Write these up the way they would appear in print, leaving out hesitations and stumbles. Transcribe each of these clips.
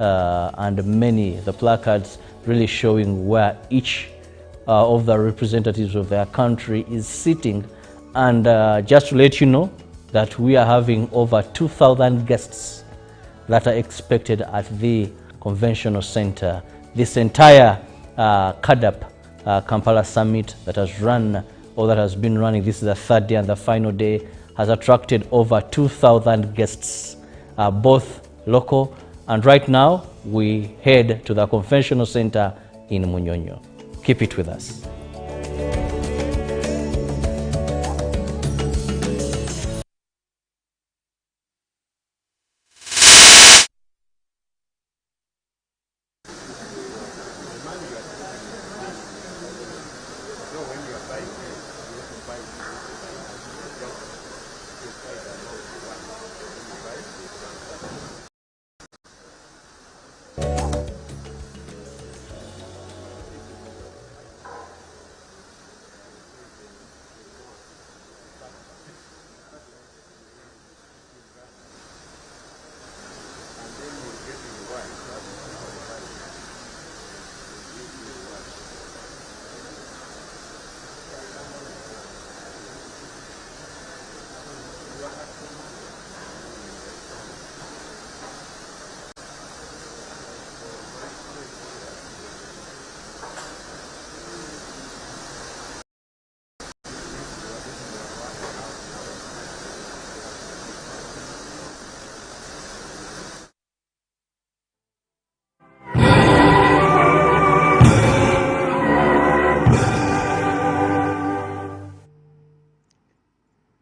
and the placards really showing where each of the representatives of their country is sitting. And just to let you know that we are having over 2,000 guests that are expected at the conventional center. This entire Caadp Kampala summit that has run, or that has been running, this is the third day and the final day, has attracted over 2,000 guests, both local, and right now we head to the conventional center in Munyonyo. Keep it with us.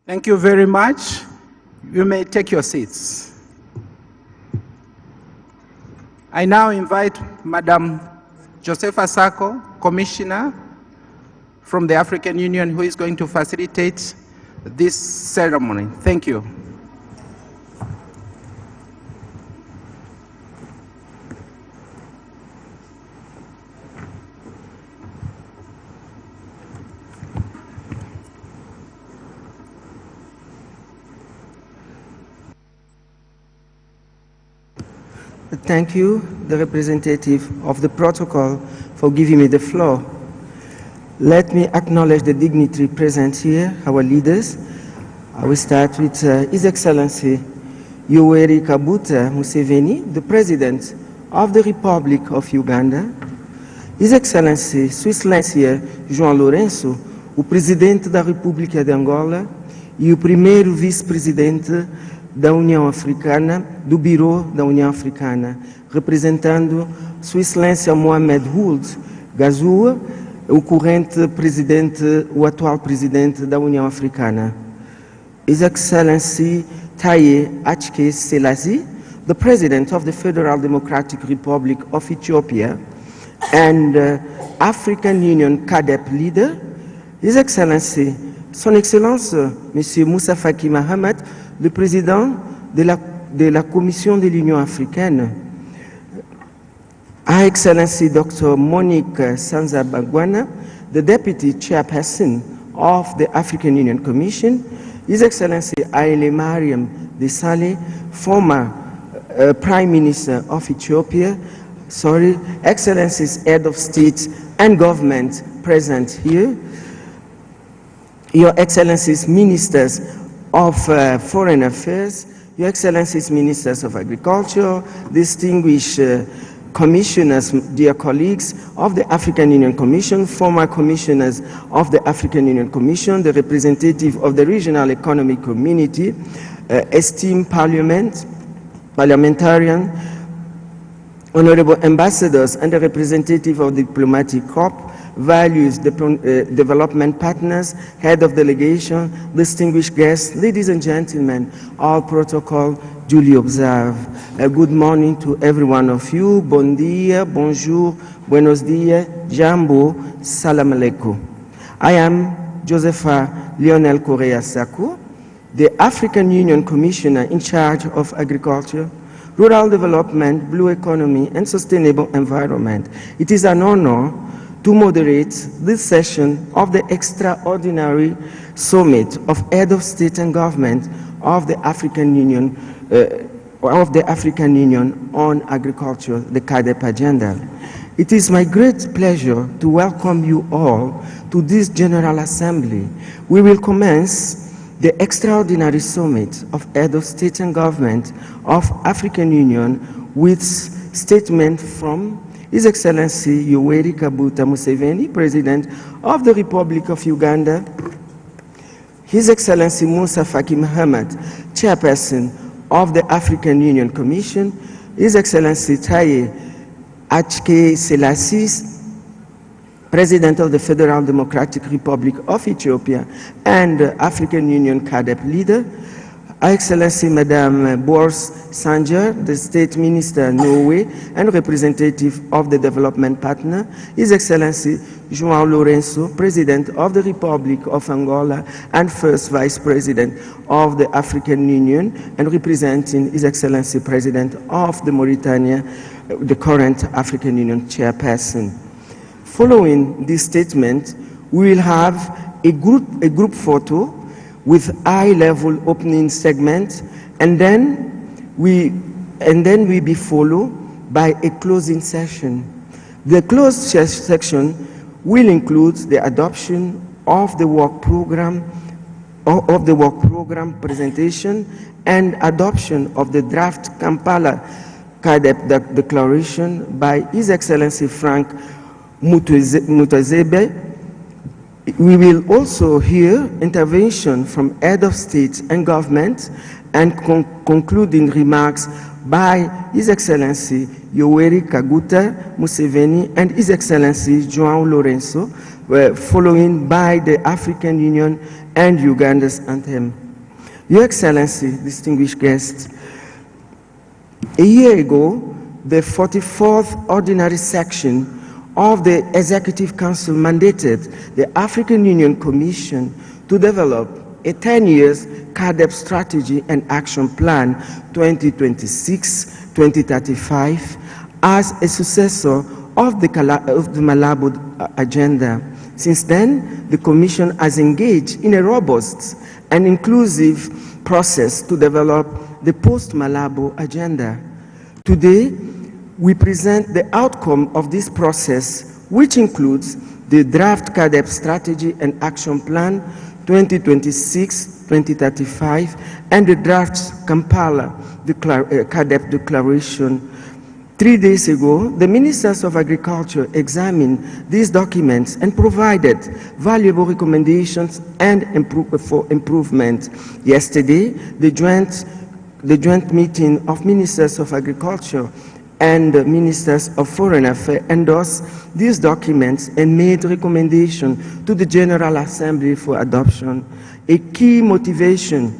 Thank you very much. You may take your seats. I now invite Madam Josepha Sako, Commissioner from the African Union, who is going to facilitate this ceremony. Thank you. Thank you, the representative of the protocol, for giving me the floor. Let me acknowledge the dignitary present here, our leaders. I will start with His Excellency Yoweri Kaguta Museveni, the President of the Republic of Uganda. His Excellency Sua Excelência João Lourenço, o Presidente da República de Angola e o primeiro Vice-Presidente da União Africana, do Bureau da União Africana, representando Sua Excelência Mohamed Ould Ghazouani, o atual Presidente da União Africana. His Excellency Taye Atske Selassie, the President of the Federal Democratic Republic of Ethiopia, and African Union Caadp leader, His Excellency Son Excellence Monsieur Moussa Faki Mahamat, le Président de la Commission de l'Union africaine, Her Excellency Dr. Monique Sanza Bagwana, the Deputy Chairperson of the African Union Commission, His Excellency Haile Mariam Desalegn, former Prime Minister of Ethiopia, Excellencies, Head of State and Government present here, Your Excellencies, Ministers of Foreign Affairs, Your Excellencies, Ministers of Agriculture, distinguished commissioners, dear colleagues of the African Union Commission, former commissioners of the African Union Commission, the representative of the Regional Economic Community, esteemed parliamentarian, honorable ambassadors and the representative of the diplomatic corps, values, development partners, head of delegation, distinguished guests, ladies and gentlemen, all protocol duly observed. Good morning to every one of you. Bon dia, bonjour, buenos dias, jambo, salam aleikum. I am Josepha Lionel Correa Sako, the African Union Commissioner in charge of agriculture, rural development, blue economy, and sustainable environment. It is an honor to moderate this session of the extraordinary summit of head of state and government of the African Union of the African Union on Agriculture, the Caadp agenda. It is my great pleasure to welcome you all to this General Assembly. We will commence the extraordinary summit of heads of state and government of African Union with statement from His Excellency Yoweri Kaguta Museveni, President of the Republic of Uganda, His Excellency Musa Faki Mahamat, Chairperson of the African Union Commission, His Excellency Taye Achke Selassie, President of the Federal Democratic Republic of Ethiopia and African Union Caadp leader, Her Excellency Madame Bors Sanger, the State Minister Norway and representative of the development partner, His Excellency João Lourenço, President of the Republic of Angola and First Vice President of the African Union and representing His Excellency President of the Mauritania, the current African Union Chairperson. Following this statement, we will have a group photo with eye-level opening segment, and then we be followed by a closing session. The closed section will include the adoption of the work program presentation and adoption of the draft Kampala Caadp Declaration by His Excellency Frank Mutazebe. We will also hear intervention from head of state and government and concluding remarks by His Excellency Yoweri Kaguta Museveni and His Excellency João Lourenço, following by the African Union and Uganda's anthem. Your Excellency, distinguished guests, a year ago, the 44th Ordinary Section of the Executive Council mandated the African Union Commission to develop a 10-year Caadp Strategy and Action Plan 2026-2035 as a successor of the Malabo Agenda. Since then, the Commission has engaged in a robust and inclusive process to develop the post-Malabo Agenda. Today, we present the outcome of this process, which includes the draft Caadp Strategy and Action Plan 2026-2035 and the draft Kampala Caadp Declaration. 3 days ago, the Ministers of Agriculture examined these documents and provided valuable recommendations and for improvement. Yesterday, the joint meeting of Ministers of Agriculture and the Ministers of Foreign Affairs endorsed these documents and made recommendations to the General Assembly for adoption. A key motivation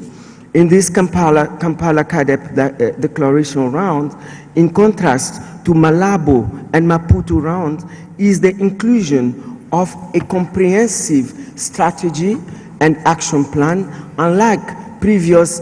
in this Kampala Caadp Declaration round, in contrast to Malabo and Maputo round, is the inclusion of a comprehensive strategy and action plan, unlike previous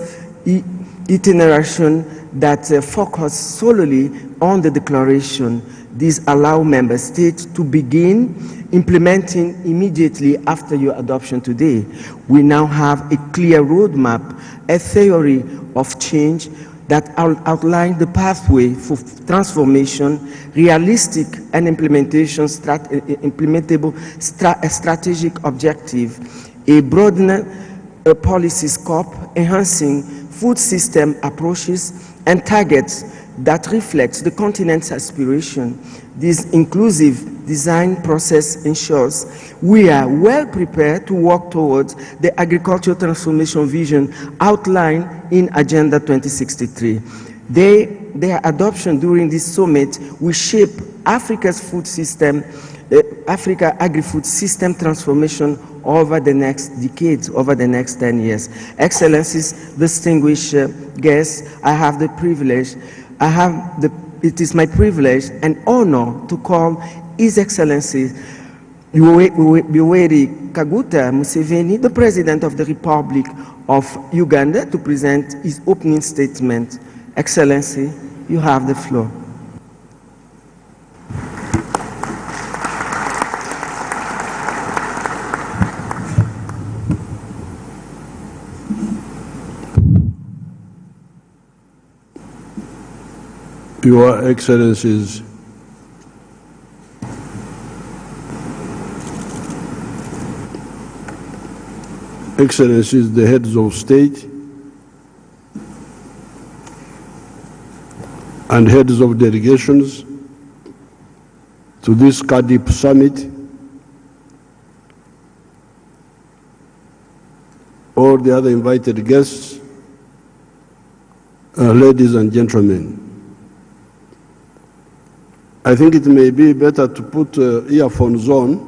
iteration that focus solely on the declaration. These allow member states to begin implementing immediately after your adoption today. We now have a clear roadmap, a theory of change that outline the pathway for transformation, realistic and implementable strategic objective, a broadened policy scope, enhancing food system approaches and targets that reflects the continent's aspiration. This inclusive design process ensures we are well prepared to work towards the agricultural transformation vision outlined in Agenda 2063. Their adoption during this summit will shape Africa's food system, Africa agri-food system transformation over the next decades, over the next 10 years. Excellencies, distinguished guests, it is my privilege and honor to call His Excellency Yoweri Kaguta Museveni, the President of the Republic of Uganda, to present his opening statement. Excellency, you have the floor. Your Excellencies, the heads of state and heads of delegations to this Caadp summit, all the other invited guests, ladies and gentlemen. I think it may be better to put earphones on,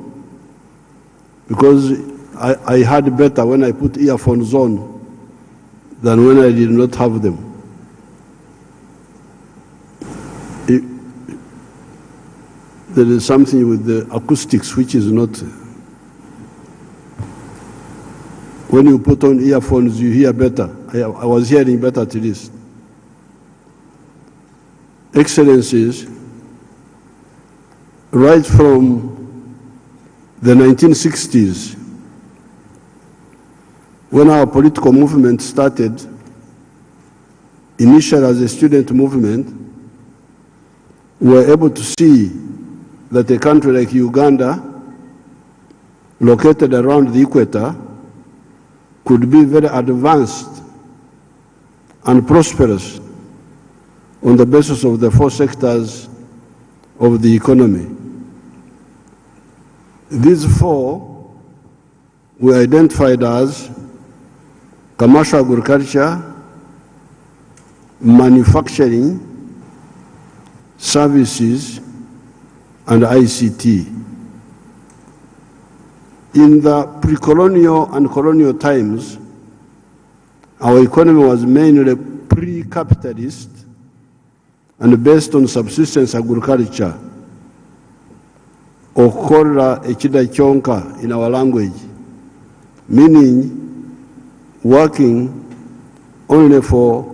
because I heard better when I put earphones on than when I did not have them. There is something with the acoustics which is not. When you put on earphones, you hear better. I was hearing better to this. Excellencies, right from the 1960s, when our political movement started, initially as a student movement, we were able to see that a country like Uganda, located around the equator, could be very advanced and prosperous on the basis of the four sectors of the economy. These four were identified as commercial agriculture, manufacturing, services, and ICT. In the pre-colonial and colonial times, our economy was mainly pre-capitalist and based on subsistence agriculture, or korra ekida kyonka in our language, meaning working only for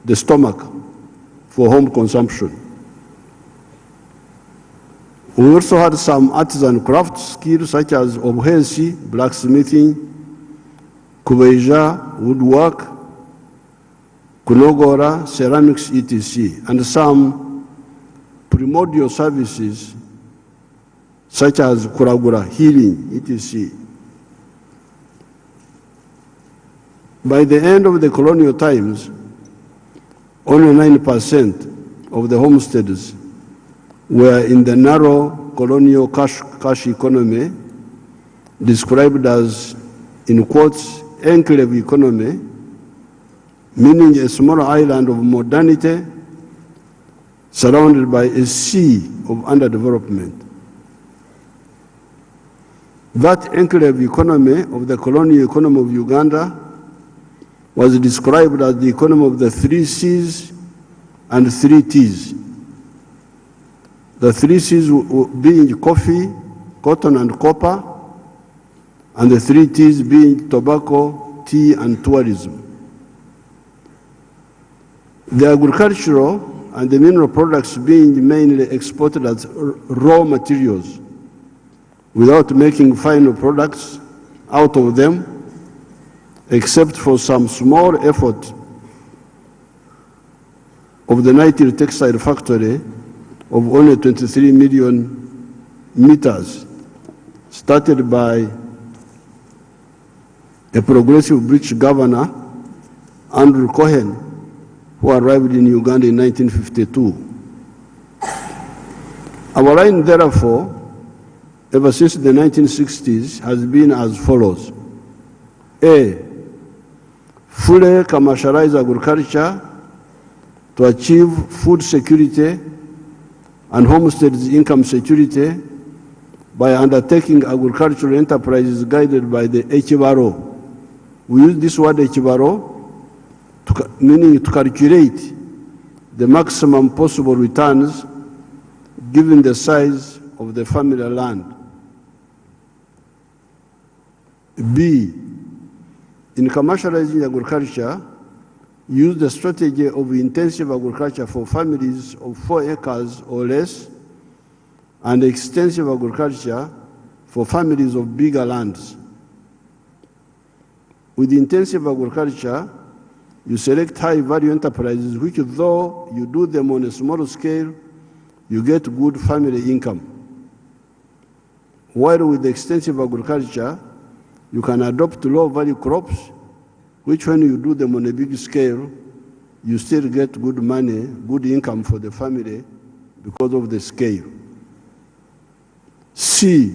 the stomach, for home consumption. We also had some artisan craft skills such as obuhesi, blacksmithing, kubeja, woodwork, kunogora, ceramics, etc., and some primordial services such as kuragura, healing, etc. By the end of the colonial times, only 9% of the homesteads were in the narrow colonial cash economy, described as, in quotes, enclave economy, meaning a small island of modernity surrounded by a sea of underdevelopment. That enclave economy of the colonial economy of Uganda was described as the economy of the 3 C's and 3 T's. The 3 C's being coffee, cotton, and copper, and the 3 T's being tobacco, tea, and tourism. The agricultural and the mineral products being mainly exported as raw materials without making final products out of them, except for some small effort of the Nigeria textile factory of only 23 million meters, started by a progressive British governor, Andrew Cohen, who arrived in Uganda in 1952. Our line, therefore, ever since the 1960s, has been as follows. A, fully commercialize agriculture to achieve food security and homesteads income security by undertaking agricultural enterprises guided by the Echibaro. We use this word Echibaro, meaning to calculate the maximum possible returns given the size of the family land. B, in commercializing agriculture, use the strategy of intensive agriculture for families of 4 acres or less, and extensive agriculture for families of bigger lands. With intensive agriculture, you select high-value enterprises, which though you do them on a small scale, you get good family income. While with extensive agriculture, you can adopt low-value crops, which when you do them on a big scale, you still get good money, good income for the family because of the scale. C,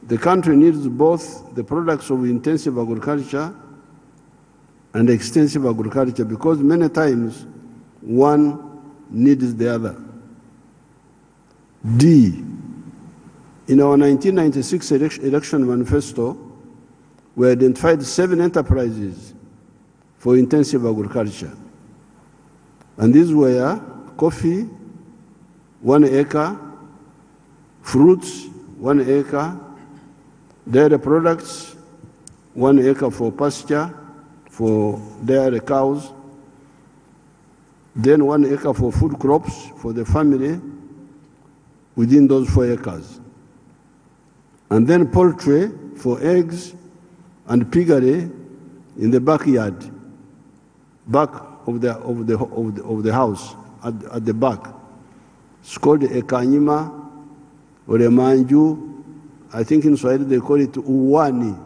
the country needs both the products of intensive agriculture and extensive agriculture because many times one needs the other. D, in our 1996 election manifesto, we identified 7 enterprises for intensive agriculture. And these were coffee, 1 acre, fruits, 1 acre, dairy products, 1 acre for pasture, for dairy cows, then 1 acre for food crops for the family within those 4 acres. And then poultry for eggs and piggery in the backyard, back of the house, at the back. It's called ekanyima or a manju. I think in Swahili they call it uwani,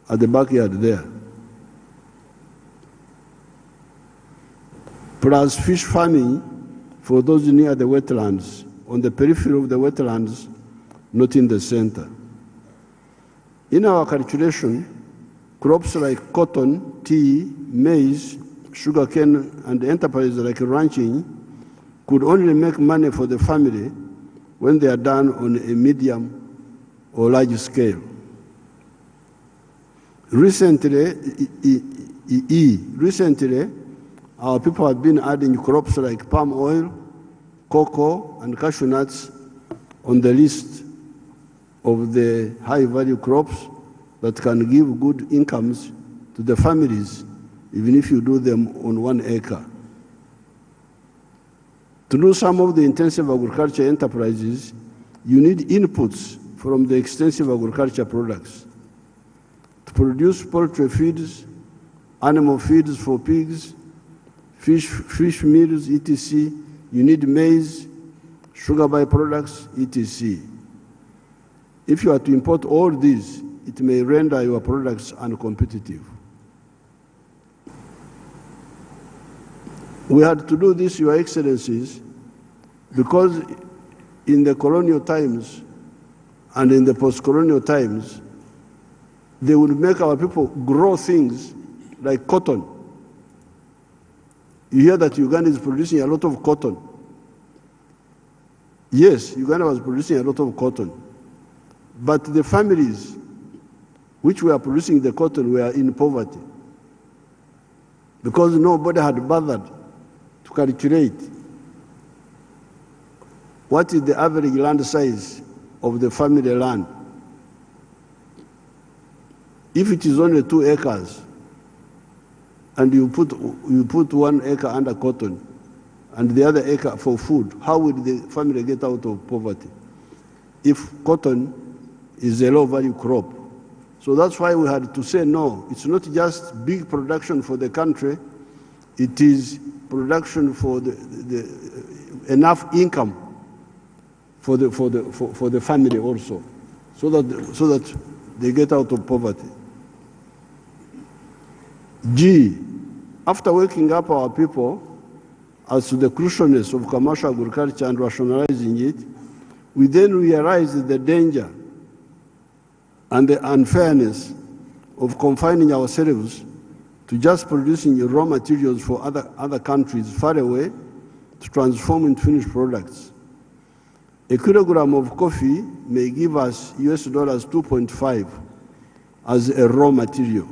at the backyard there. Plus fish farming for those near the wetlands, on the periphery of the wetlands, not in the center. In our calculation, crops like cotton, tea, maize, sugarcane, and enterprises like ranching could only make money for the family when they are done on a medium or large scale. Recently, our people have been adding crops like palm oil, cocoa, and cashew nuts on the list of the high-value crops that can give good incomes to the families, even if you do them on 1 acre. To do some of the intensive agriculture enterprises, you need inputs from the extensive agriculture products. To produce poultry feeds, animal feeds for pigs, fish meals, etc., you need maize, sugar byproducts, etc. If you are to import all these, it may render your products uncompetitive. We had to do this, Your Excellencies, because in the colonial times and in the post-colonial times, they would make our people grow things like cotton. You hear that Uganda is producing a lot of cotton. Yes, Uganda was producing a lot of cotton. But the families which were producing the cotton were in poverty because nobody had bothered to calculate what is the average land size of the family land. If it is only 2 acres and you put 1 acre under cotton and the other acre for food, how would the family get out of poverty if cotton is a low-value crop? So that's why we had to say, no, it's not just big production for the country, it is production for enough income for the family also, so that they get out of poverty. G, after waking up our people as to the crucialness of commercial agriculture and rationalizing it, we then realized the danger and the unfairness of confining ourselves to just producing raw materials for other countries far away to transform into finished products. A kilogram of coffee may give us US dollars 2.5 as a raw material.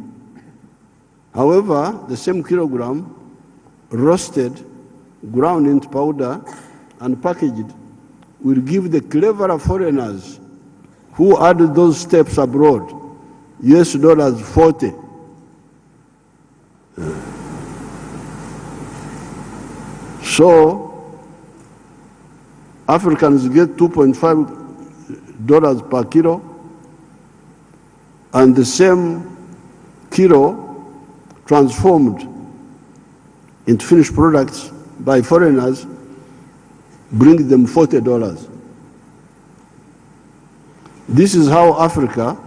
However, the same kilogram roasted, ground into powder, and packaged will give the cleverer foreigners who added those steps abroad US dollars 40. So Africans get $2.5 per kilo, and the same kilo transformed into finished products by foreigners brings them $40. This is how Africa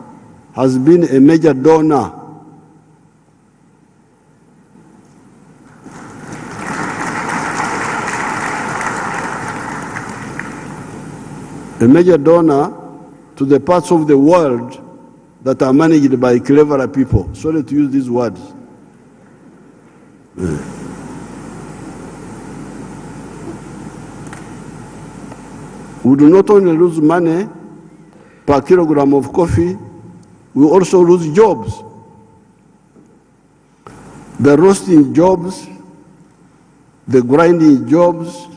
has been a major donor to the parts of the world that are managed by cleverer people. Sorry to use these words. We do not only lose money per kilogram of coffee, we also lose jobs. The roasting jobs, the grinding jobs,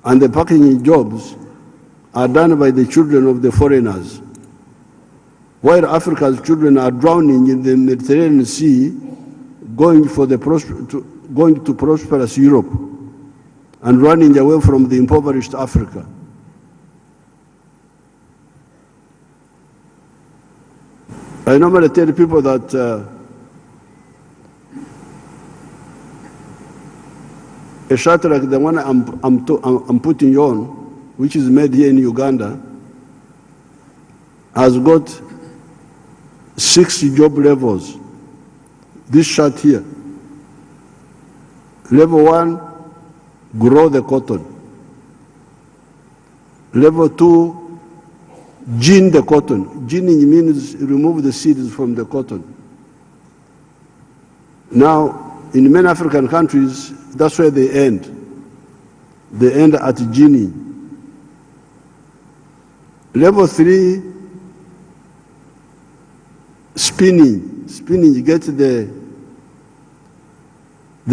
and the packaging jobs are done by the children of the foreigners, while Africa's children are drowning in the Mediterranean Sea, going to prosperous Europe and running away from the impoverished Africa. I normally tell people that a shirt like the one I'm putting on, which is made here in Uganda, has got 6 job levels. This shirt here. Level 1, grow the cotton. Level 2, gin the cotton. Ginning means remove the seeds from the cotton. Now, in many African countries, that's where they end. They end at ginning. Level 3, spinning. Spinning, you get the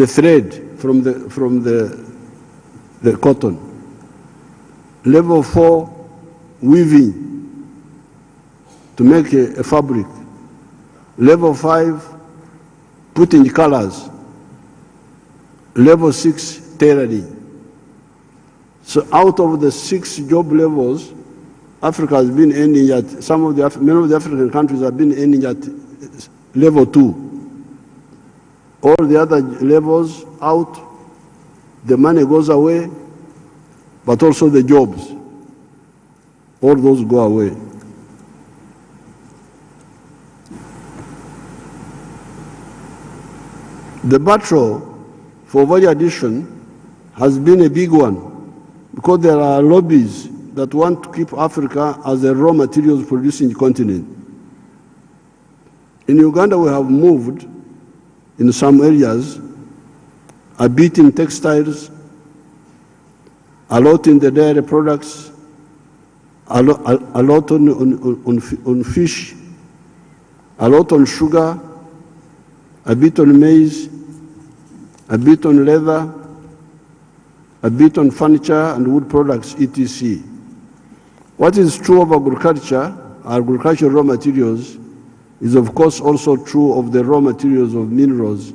thread from the cotton. Level 4, weaving to make a fabric. Level 5, putting colors. Level 6, tailoring. So out of the 6 job levels, Africa has been ending at, many of the African countries have been ending at level 2. All the other levels out, the money goes away, but also the jobs. All those go away. The battle for value addition has been a big one because there are lobbies that want to keep Africa as a raw materials producing continent. In Uganda, we have moved in some areas, a bit in textiles, a lot in the dairy products, a lot on fish, a lot on sugar, a bit on maize, a bit on leather, a bit on furniture and wood products, etc. What is true of agricultural raw materials, is of course also true of the raw materials of minerals,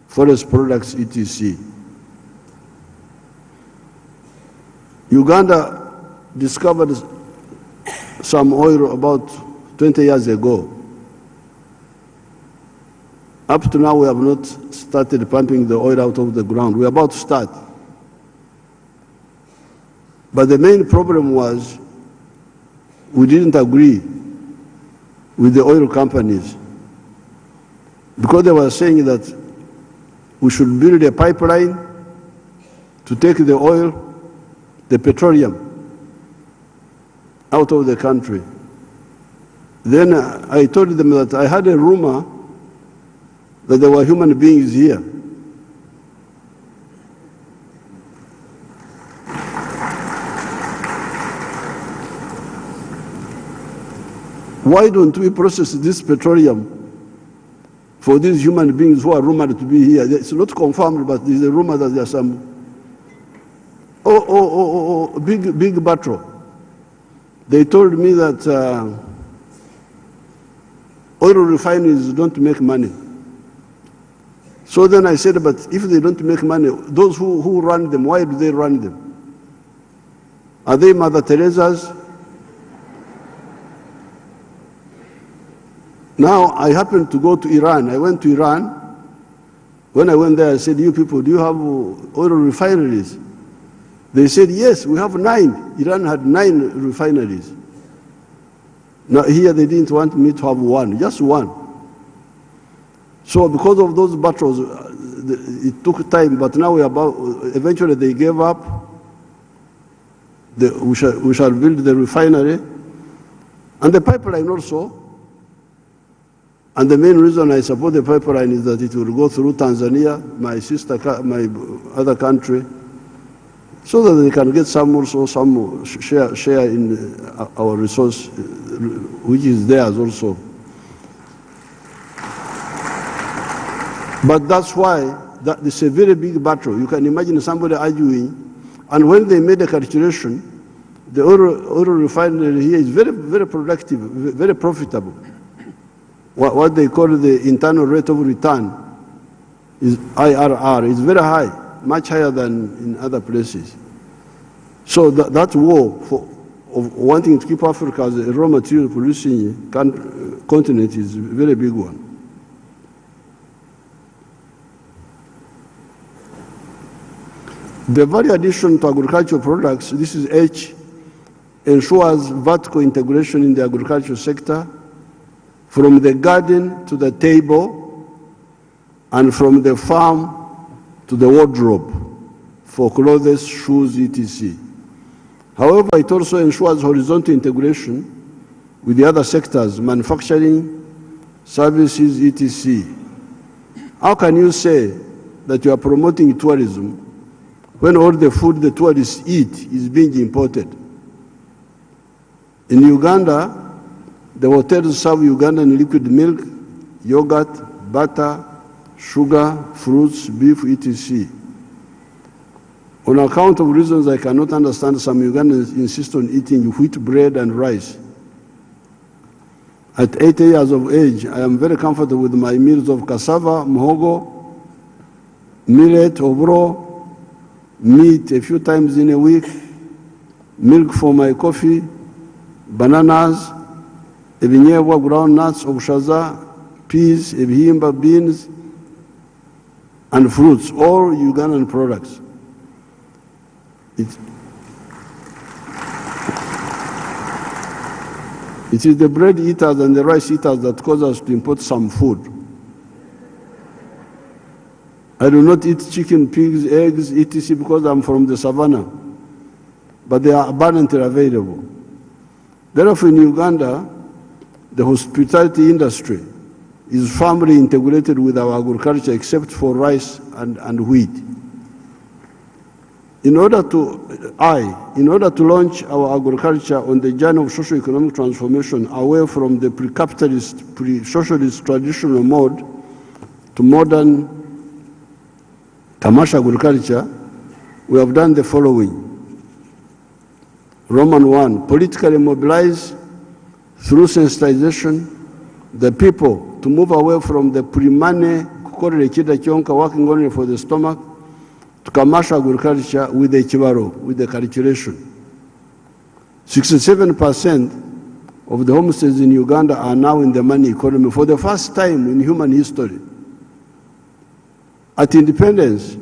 forest products, etc. Uganda discovered some oil about 20 years ago. Up to now, we have not started pumping the oil out of the ground. We're about to start. But the main problem was we didn't agree with the oil companies because they were saying that we should build a pipeline to take the oil, the petroleum, out of the country. Then I told them that I had a rumor that there were human beings here. Why don't we process this petroleum for these human beings who are rumored to be here? It's not confirmed, but there's a rumor that there are some big battle. They told me that oil refineries don't make money. So then I said, but if they don't make money, those who run them, why do they run them? Are they Mother Teresa's? Now, I happened to go to Iran. I went to Iran. When I went there, I said, you people, do you have oil refineries? They said, yes, we have 9. Iran had 9 refineries. Now, here they didn't want me to have 1, just 1. So because of those battles, it took time, but now eventually they gave up. We shall build the refinery and the pipeline also. And the main reason I support the pipeline is that it will go through Tanzania, my other country, so that they can get some share in our resource, which is theirs also. But that's why it's a very big battle. You can imagine somebody arguing, and when they made the calculation, the oil refinery here is very, very productive, very profitable. What they call the internal rate of return is IRR. It's very high, much higher than in other places. So that war of wanting to keep Africa as a raw material producing continent is a very big one. The value addition to agricultural products, this is H, ensures vertical integration in the agricultural sector, from the garden to the table, and from the farm to the wardrobe, for clothes, shoes, etc. However, it also ensures horizontal integration with the other sectors, manufacturing, services, etc. How can you say that you are promoting tourism when all the food the tourists eat is being imported? In Uganda, the hotels serve Ugandan liquid milk, yogurt, butter, sugar, fruits, beef, etc. On account of reasons I cannot understand, some Ugandans insist on eating wheat bread and rice. At 80 years of age, I am very comfortable with my meals of cassava, muhogo, millet, obro, meat a few times in a week, milk for my coffee, bananas, ebinyebwa, ground nuts, obushaza, peas, ebihimba, beans, and fruits, all Ugandan products. It is the bread eaters and the rice eaters that cause us to import some food. I do not eat chicken, pigs, eggs, etc. because I'm from the savannah, but they are abundantly available. Therefore, in Uganda, the hospitality industry is firmly integrated with our agriculture except for rice and wheat. In order to launch our agriculture on the journey of socio-economic transformation away from the pre-capitalist, pre-socialist traditional mode to modern commercial agriculture, we have done the following. Roman 1, politically mobilize through sensitization the people to move away from the pre-money, working only for the stomach, to commercial agriculture with the chibaro, with the calculation. 67% of the homesteads in Uganda are now in the money economy for the first time in human history. At independence,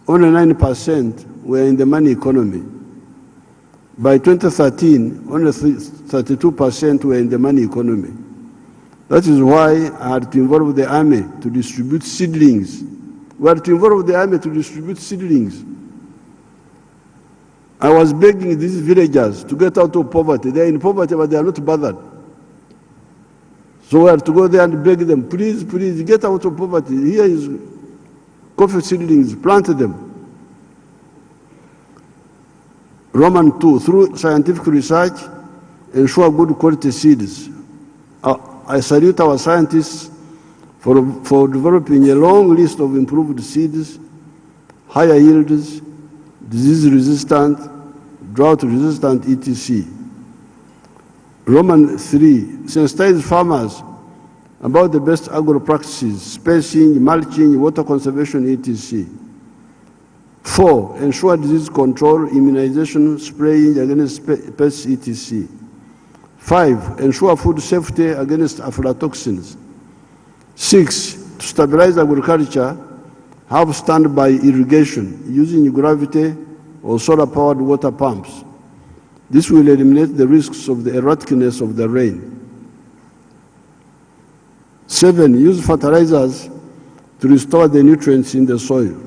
only 9% were in the money economy. By 2013, only 32% were in the money economy. That is why I had to involve the army to distribute seedlings. We had to involve the army to distribute seedlings. I was begging these villagers to get out of poverty. They are in poverty, but they are not bothered. So we had to go there and beg them, please, please, get out of poverty. Here is coffee seedlings, plant them. Roman 2, through scientific research, ensure good quality seeds. I salute our scientists for developing a long list of improved seeds, higher yields, disease-resistant, drought-resistant, etc. Roman 3, sensitize farmers about the best agro practices, spacing, mulching, water conservation, etc. 4, ensure disease control, immunization, spraying against pests, etc. 5, ensure food safety against aflatoxins. 6, to stabilize agriculture, have standby irrigation using gravity or solar-powered water pumps. This will eliminate the risks of the erraticness of the rain. 7, use fertilizers to restore the nutrients in the soil.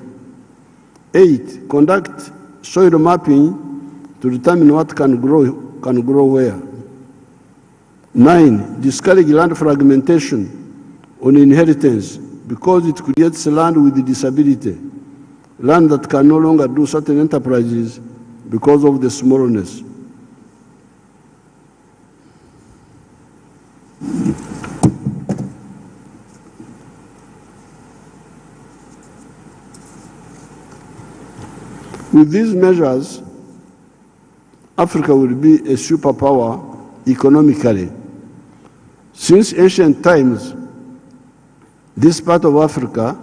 8, conduct soil mapping to determine what can grow where. 9, discourage land fragmentation on inheritance because it creates land with disability, land that can no longer do certain enterprises because of the smallness. With these measures, Africa will be a superpower economically. Since ancient times, this part of Africa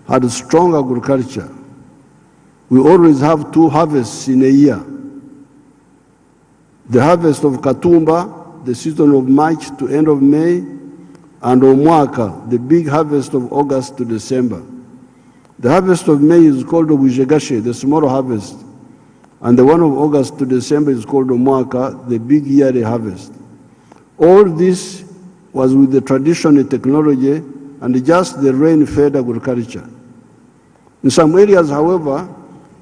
had strong agriculture. We always have 2 harvests in a year. The harvest of Katumba, the season of March to end of May, and Omwaka, the big harvest of August to December. The harvest of May is called Obujegashe, the small harvest, and the one of August to December is called Omwaka, the big yearly harvest. All this was with the traditional technology and just the rain-fed agriculture. In some areas, however,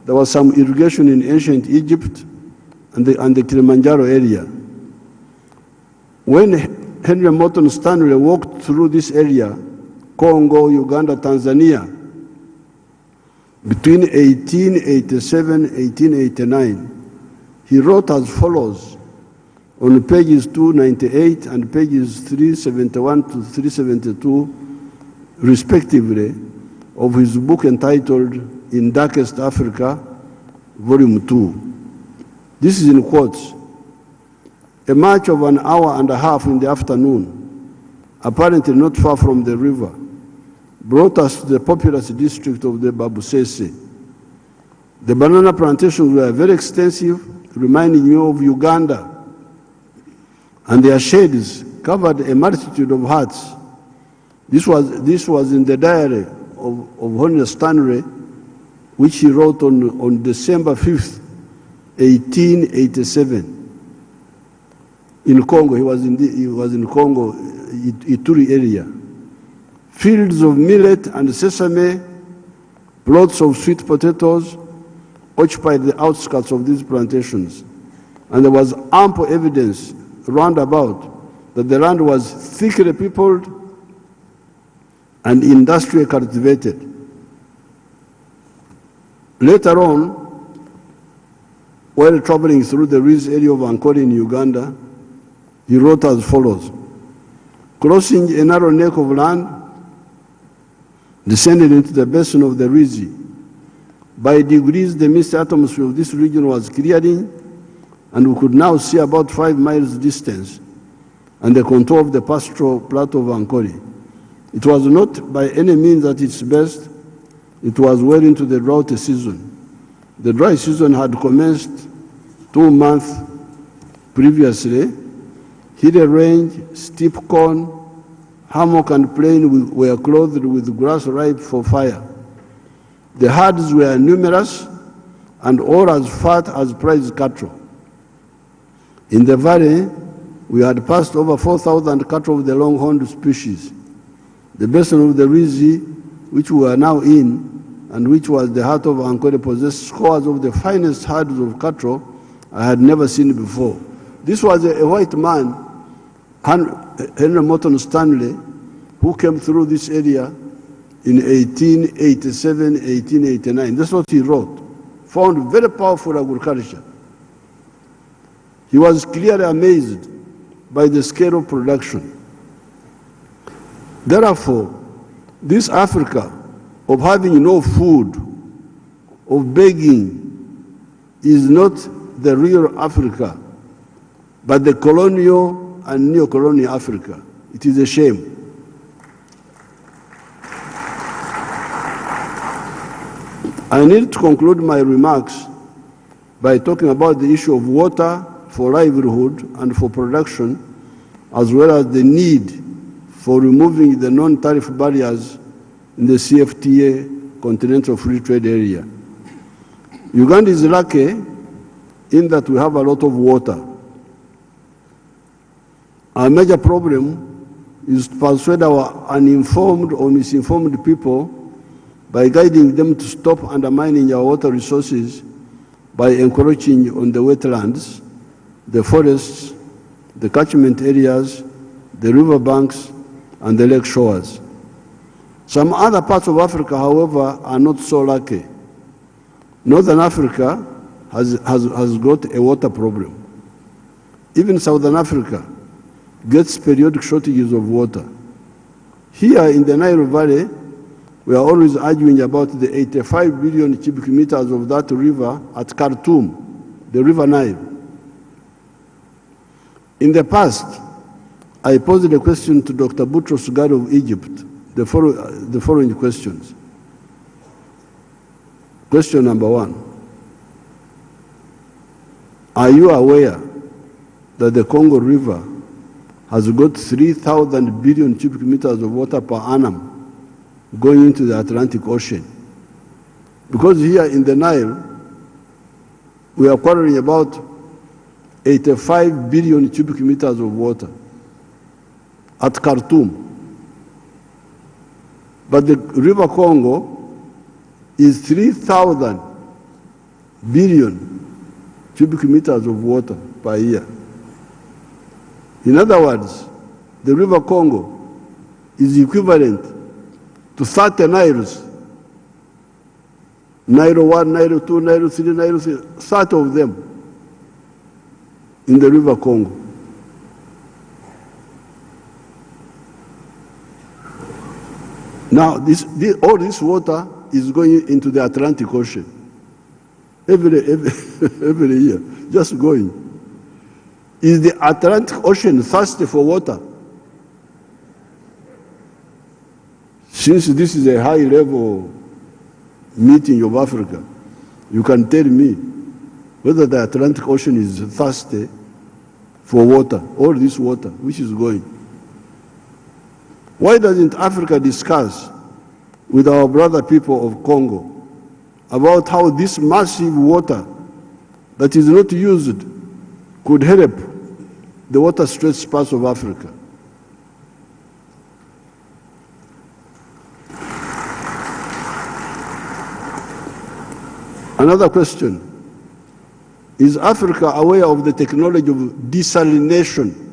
there was some irrigation in ancient Egypt and the Kilimanjaro area. When Henry Morton Stanley walked through this area, Congo, Uganda, Tanzania, between 1887 and 1889, he wrote as follows on pages 298 and pages 371 to 372, respectively, of his book entitled In Darkest Africa, Volume 2. This is in quotes. A march of an hour and a half in the afternoon, apparently not far from the river, brought us to the populous district of the Babusese. The banana plantations were very extensive, reminding me of Uganda, and their shades covered a multitude of huts. This was in the diary of Henry Stanley, which he wrote on December 5th, 1887. In Congo, he was in Congo, Ituri area. Fields of millet and sesame, plots of sweet potatoes occupied the outskirts of these plantations. And there was ample evidence round about that the land was thickly peopled and industrially cultivated. Later on, while traveling through the Riz area of Ankole in Uganda, he wrote as follows: crossing a narrow neck of land, descending into the basin of the Rizi. By degrees, the misty atmosphere of this region was clearing, and we could now see about 5 miles distance and the contour of the pastoral plateau of Ankole. It was not by any means at its best. It was well into the drought season. The dry season had commenced 2 months previously. Hilly range, steep corn, hammock and plain were clothed with grass ripe for fire. The herds were numerous and all as fat as prize cattle. In the valley, we had passed over 4,000 cattle of the longhorned species. The basin of the Rizi, which we are now in, and which was the heart of Ankole, possessed scores of the finest herds of cattle I had never seen before. This was a white man, Henry Morton Stanley, who came through this area in 1887, 1889. That's what he wrote. Found very powerful agriculture. He was clearly amazed by the scale of production. Therefore, this Africa of having no food, of begging, is not the real Africa, but the colonial and neo-colonial Africa. It is a shame. I need to conclude my remarks by talking about the issue of water, for livelihood and for production, as well as the need for removing the non-tariff barriers in the CFTA Continental Free Trade Area. Uganda is lucky in that we have a lot of water. Our major problem is to persuade our uninformed or misinformed people by guiding them to stop undermining our water resources by encroaching on the wetlands, the forests, the catchment areas, the river banks, and the lake shores. Some other parts of Africa, however, are not so lucky. Northern Africa has got a water problem. Even Southern Africa gets periodic shortages of water. Here in the Nile Valley, we are always arguing about the 85 billion cubic meters of that river at Khartoum, the River Nile. In the past, I posed a question to Dr. Boutros Ghali of Egypt, the following questions. Question number 1. Are you aware that the Congo River has got 3,000 billion cubic meters of water per annum going into the Atlantic Ocean? Because here in the Nile, we are quarreling about 85 billion cubic meters of water at Khartoum. But the River Congo is 3,000 billion cubic meters of water per year. In other words, the River Congo is equivalent to 30 Niles. Nile 1, Nile 2, Nile 3, Nile 3, 30 of them in the River Congo. Now, all this water is going into the Atlantic Ocean every year, just going. Is the Atlantic Ocean thirsty for water? Since this is a high-level meeting of Africa, you can tell me whether the Atlantic Ocean is thirsty for water, all this water which is going. Why doesn't Africa discuss with our brother people of Congo about how this massive water that is not used could help the water-stretched parts of Africa? Another question: is Africa aware of the technology of desalination?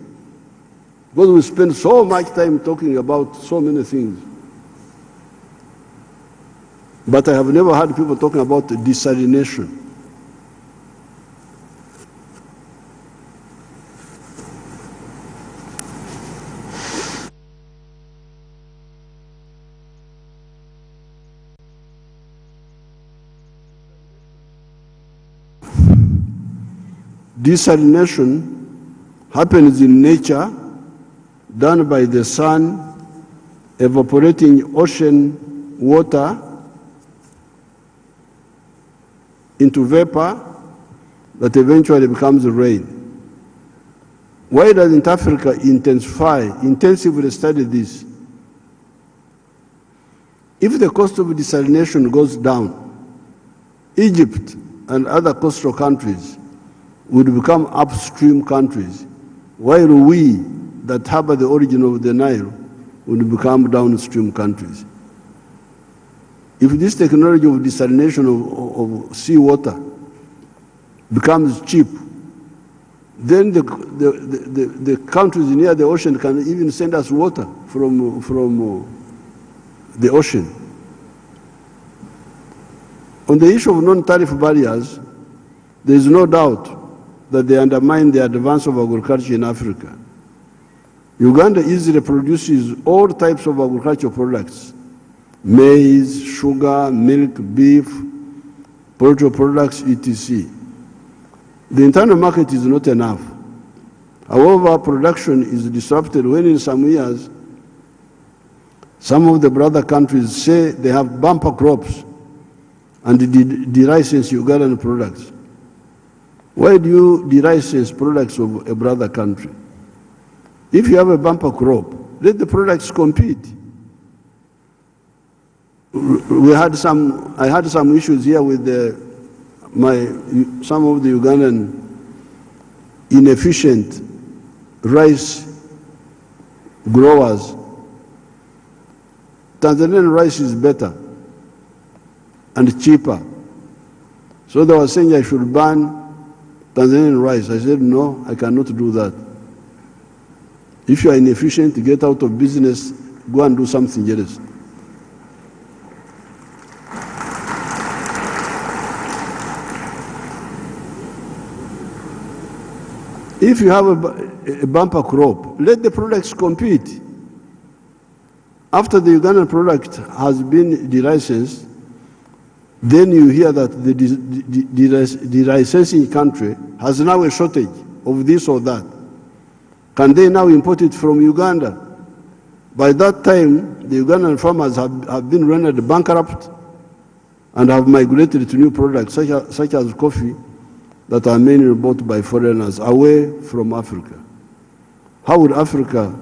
Because we spend so much time talking about so many things. But I have never heard people talking about desalination. Desalination happens in nature, done by the sun evaporating ocean water into vapor that eventually becomes rain. Why doesn't Africa intensively study this? If the cost of desalination goes down, Egypt and other coastal countries would become upstream countries, while we that harbor the origin of the Nile would become downstream countries. If this technology of desalination of seawater becomes cheap, then the countries near the ocean can even send us water from the ocean. On the issue of non-tariff barriers, there is no doubt that they undermine the advance of agriculture in Africa. Uganda easily produces all types of agricultural products: maize, sugar, milk, beef, poultry products, etc. The internal market is not enough. However, production is disrupted when in some years, some of the brother countries say they have bumper crops and de-license Ugandan products. Why do you delicense products of a brother country? If you have a bumper crop, let the products compete. I had some issues here with some of the Ugandan inefficient rice growers. Tanzanian rice is better and cheaper. So they were saying I should ban Tanzanian rice. I said, no, I cannot do that. If you are inefficient, get out of business, go and do something else. If you have a bumper crop, let the products compete. After the Ugandan product has been delicensed, then you hear that the delicensing country has now a shortage of this or that. Can they now import it from Uganda? By that time, the Ugandan farmers have been rendered bankrupt and have migrated to new products such as coffee that are mainly bought by foreigners away from Africa. How would African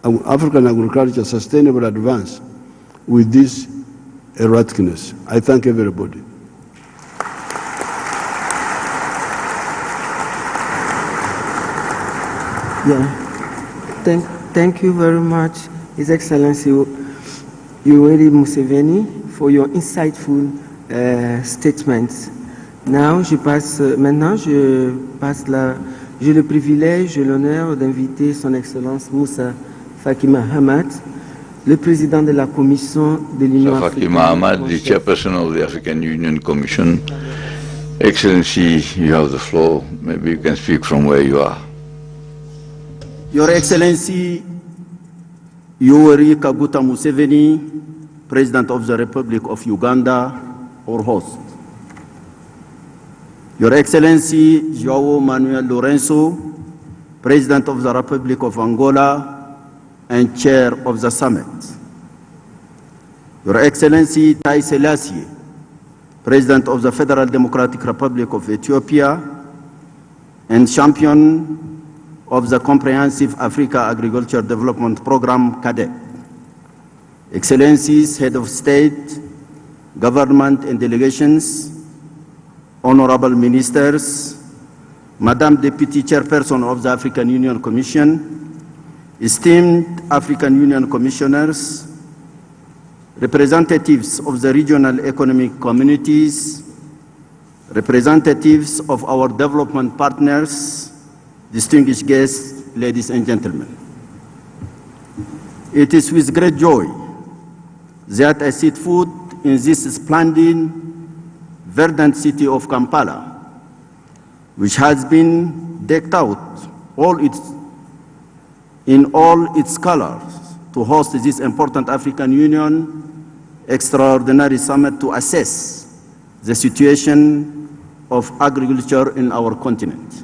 agriculture sustainable advance with this erraticness? I thank everybody. Yeah, thank you very much, His Excellency Yoweri Museveni, for your insightful statements. Now, j'ai le privilège et l'honneur d'inviter Son Excellence Moussa Faki Mahamat, le président de la Commission de l'Union africaine. Faki Mahamat, the chairperson of the African Union Commission. Excellency, you have the floor. Maybe you can speak from where you are. Your Excellency Yoweri Kaguta Museveni, President of the Republic of Uganda, or host. Your Excellency João Manuel Lourenço, President of the Republic of Angola and Chair of the Summit. Your Excellency Tai Selassie, President of the Federal Democratic Republic of Ethiopia and champion of the Comprehensive Africa Agriculture Development Program, Caadp. Excellencies, Head of State, Government and Delegations, Honorable Ministers, Madam Deputy Chairperson of the African Union Commission, esteemed African Union Commissioners, representatives of the regional economic communities, representatives of our development partners, distinguished guests, ladies and gentlemen. It is with great joy that I set foot in this splendid, verdant city of Kampala, which has been decked out in all its colors to host this important African Union extraordinary summit to assess the situation of agriculture in our continent.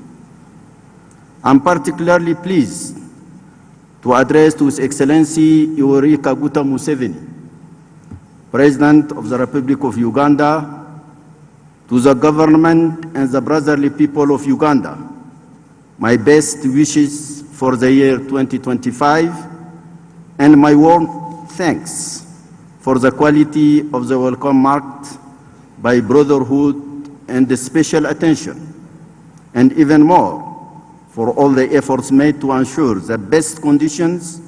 I'm particularly pleased to address to His Excellency Yoweri Kaguta Museveni, President of the Republic of Uganda, to the government and the brotherly people of Uganda, my best wishes for the year 2025 and my warm thanks for the quality of the welcome marked by brotherhood and the special attention, and even more for all the efforts made to ensure the best conditions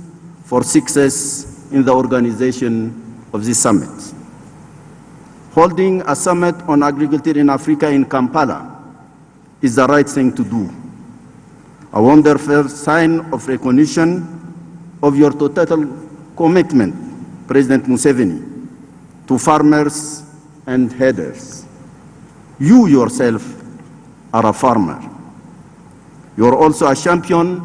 for success in the organization of this summit. Holding a summit on agriculture in Africa in Kampala is the right thing to do. A wonderful sign of recognition of your total commitment, President Museveni, to farmers and headers. You yourself are a farmer. You are also a champion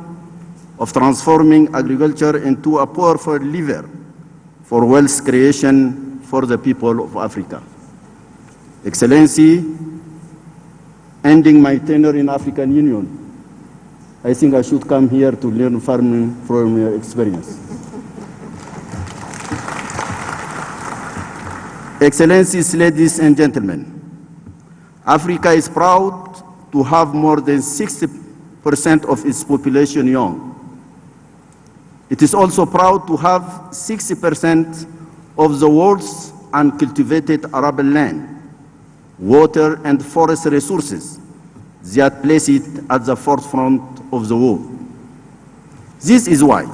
of transforming agriculture into a powerful lever for wealth creation for the people of Africa. Excellency, ending my tenure in African Union, I think I should come here to learn farming from your experience. Excellencies, ladies and gentlemen, Africa is proud to have more than 60% of its population young. It is also proud to have 60% of the world's uncultivated arable land, water and forest resources that place it at the forefront of the world. This is why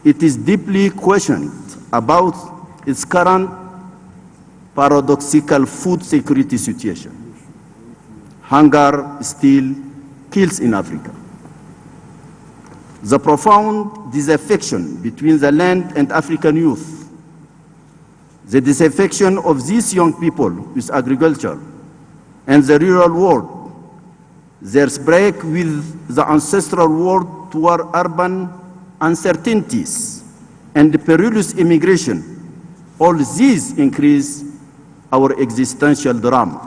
it is deeply questioned about its current paradoxical food security situation. Hunger still kills in Africa. The profound disaffection between the land and African youth, the disaffection of these young people with agriculture and the rural world, their break with the ancestral world toward urban uncertainties and perilous immigration, all these increase our existential drama.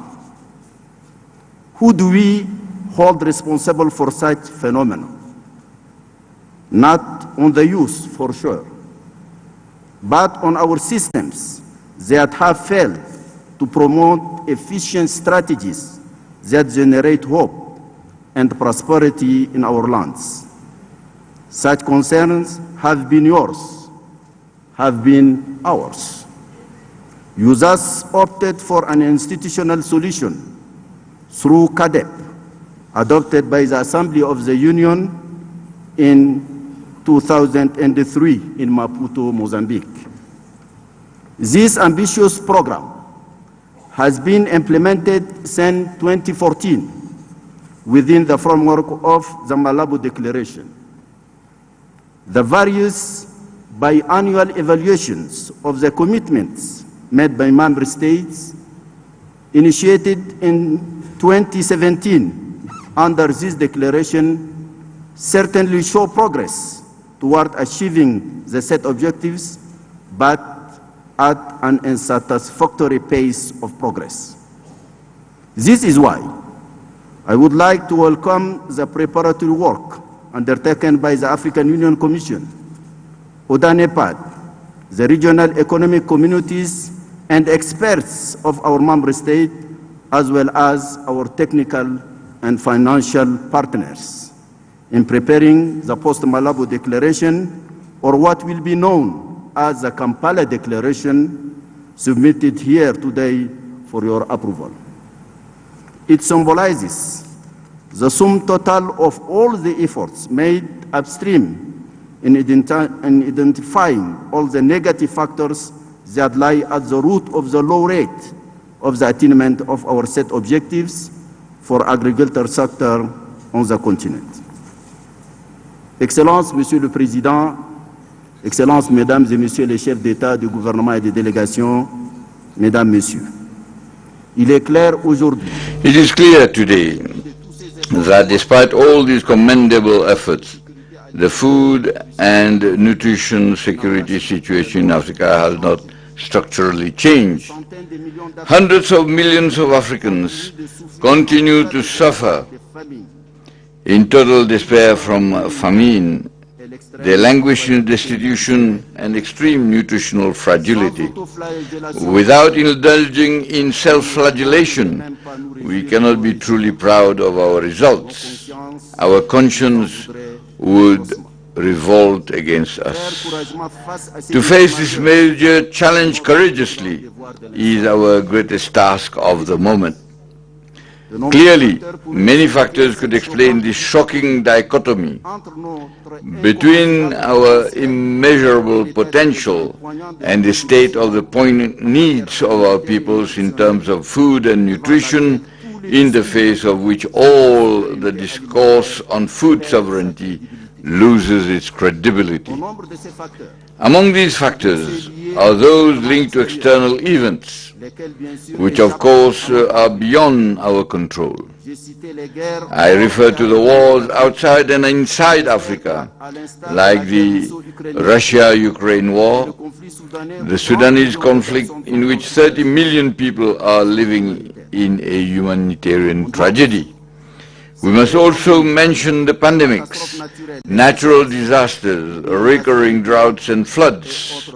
Who do we hold responsible for such phenomena? Not on the youth, for sure, but on our systems that have failed to promote efficient strategies that generate hope and prosperity in our lands. Such concerns have been yours, have been ours. You thus opted for an institutional solution through Caadp, adopted by the Assembly of the Union in 2003 in Maputo, Mozambique. This ambitious program has been implemented since 2014 within the framework of the Malabo Declaration. The various biannual evaluations of the commitments made by member states initiated in 2017 under this declaration certainly show progress toward achieving the set objectives, but at an unsatisfactory pace of progress. This is why I would like to welcome the preparatory work undertaken by the African Union Commission, ODA-NEPAD, the regional economic communities and experts of our member state, as well as our technical and financial partners in preparing the post-Malabo Declaration, or what will be known as the Kampala Declaration, submitted here today for your approval. It symbolizes the sum total of all the efforts made upstream in identifying all the negative factors that lie at the root of the low rate of the attainment of our set objectives for agriculture sector on the continent. Excellences, Monsieur le Président, Excellences, Mesdames et Messieurs les chefs d'État, du gouvernement et des délégations, Mesdames, Messieurs, il est clair aujourd'hui. It is clear today that despite all these commendable efforts, the food and nutrition security situation in Africa has not structurally changed. Hundreds of millions of Africans continue to suffer in total despair from famine. They languish in destitution and extreme nutritional fragility. Without indulging in self-flagellation, we cannot be truly proud of our results. Our conscience would revolt against us. To face this major challenge courageously is our greatest task of the moment. Clearly, many factors could explain this shocking dichotomy between our immeasurable potential and the state of the poignant needs of our peoples in terms of food and nutrition, in the face of which all the discourse on food sovereignty loses its credibility. Among these factors are those linked to external events, which of course are beyond our control. I refer to the wars outside and inside Africa, like the Russia-Ukraine war, the Sudanese conflict in which 30 million people are living in a humanitarian tragedy. We must also mention the pandemics, natural disasters, recurring droughts and floods,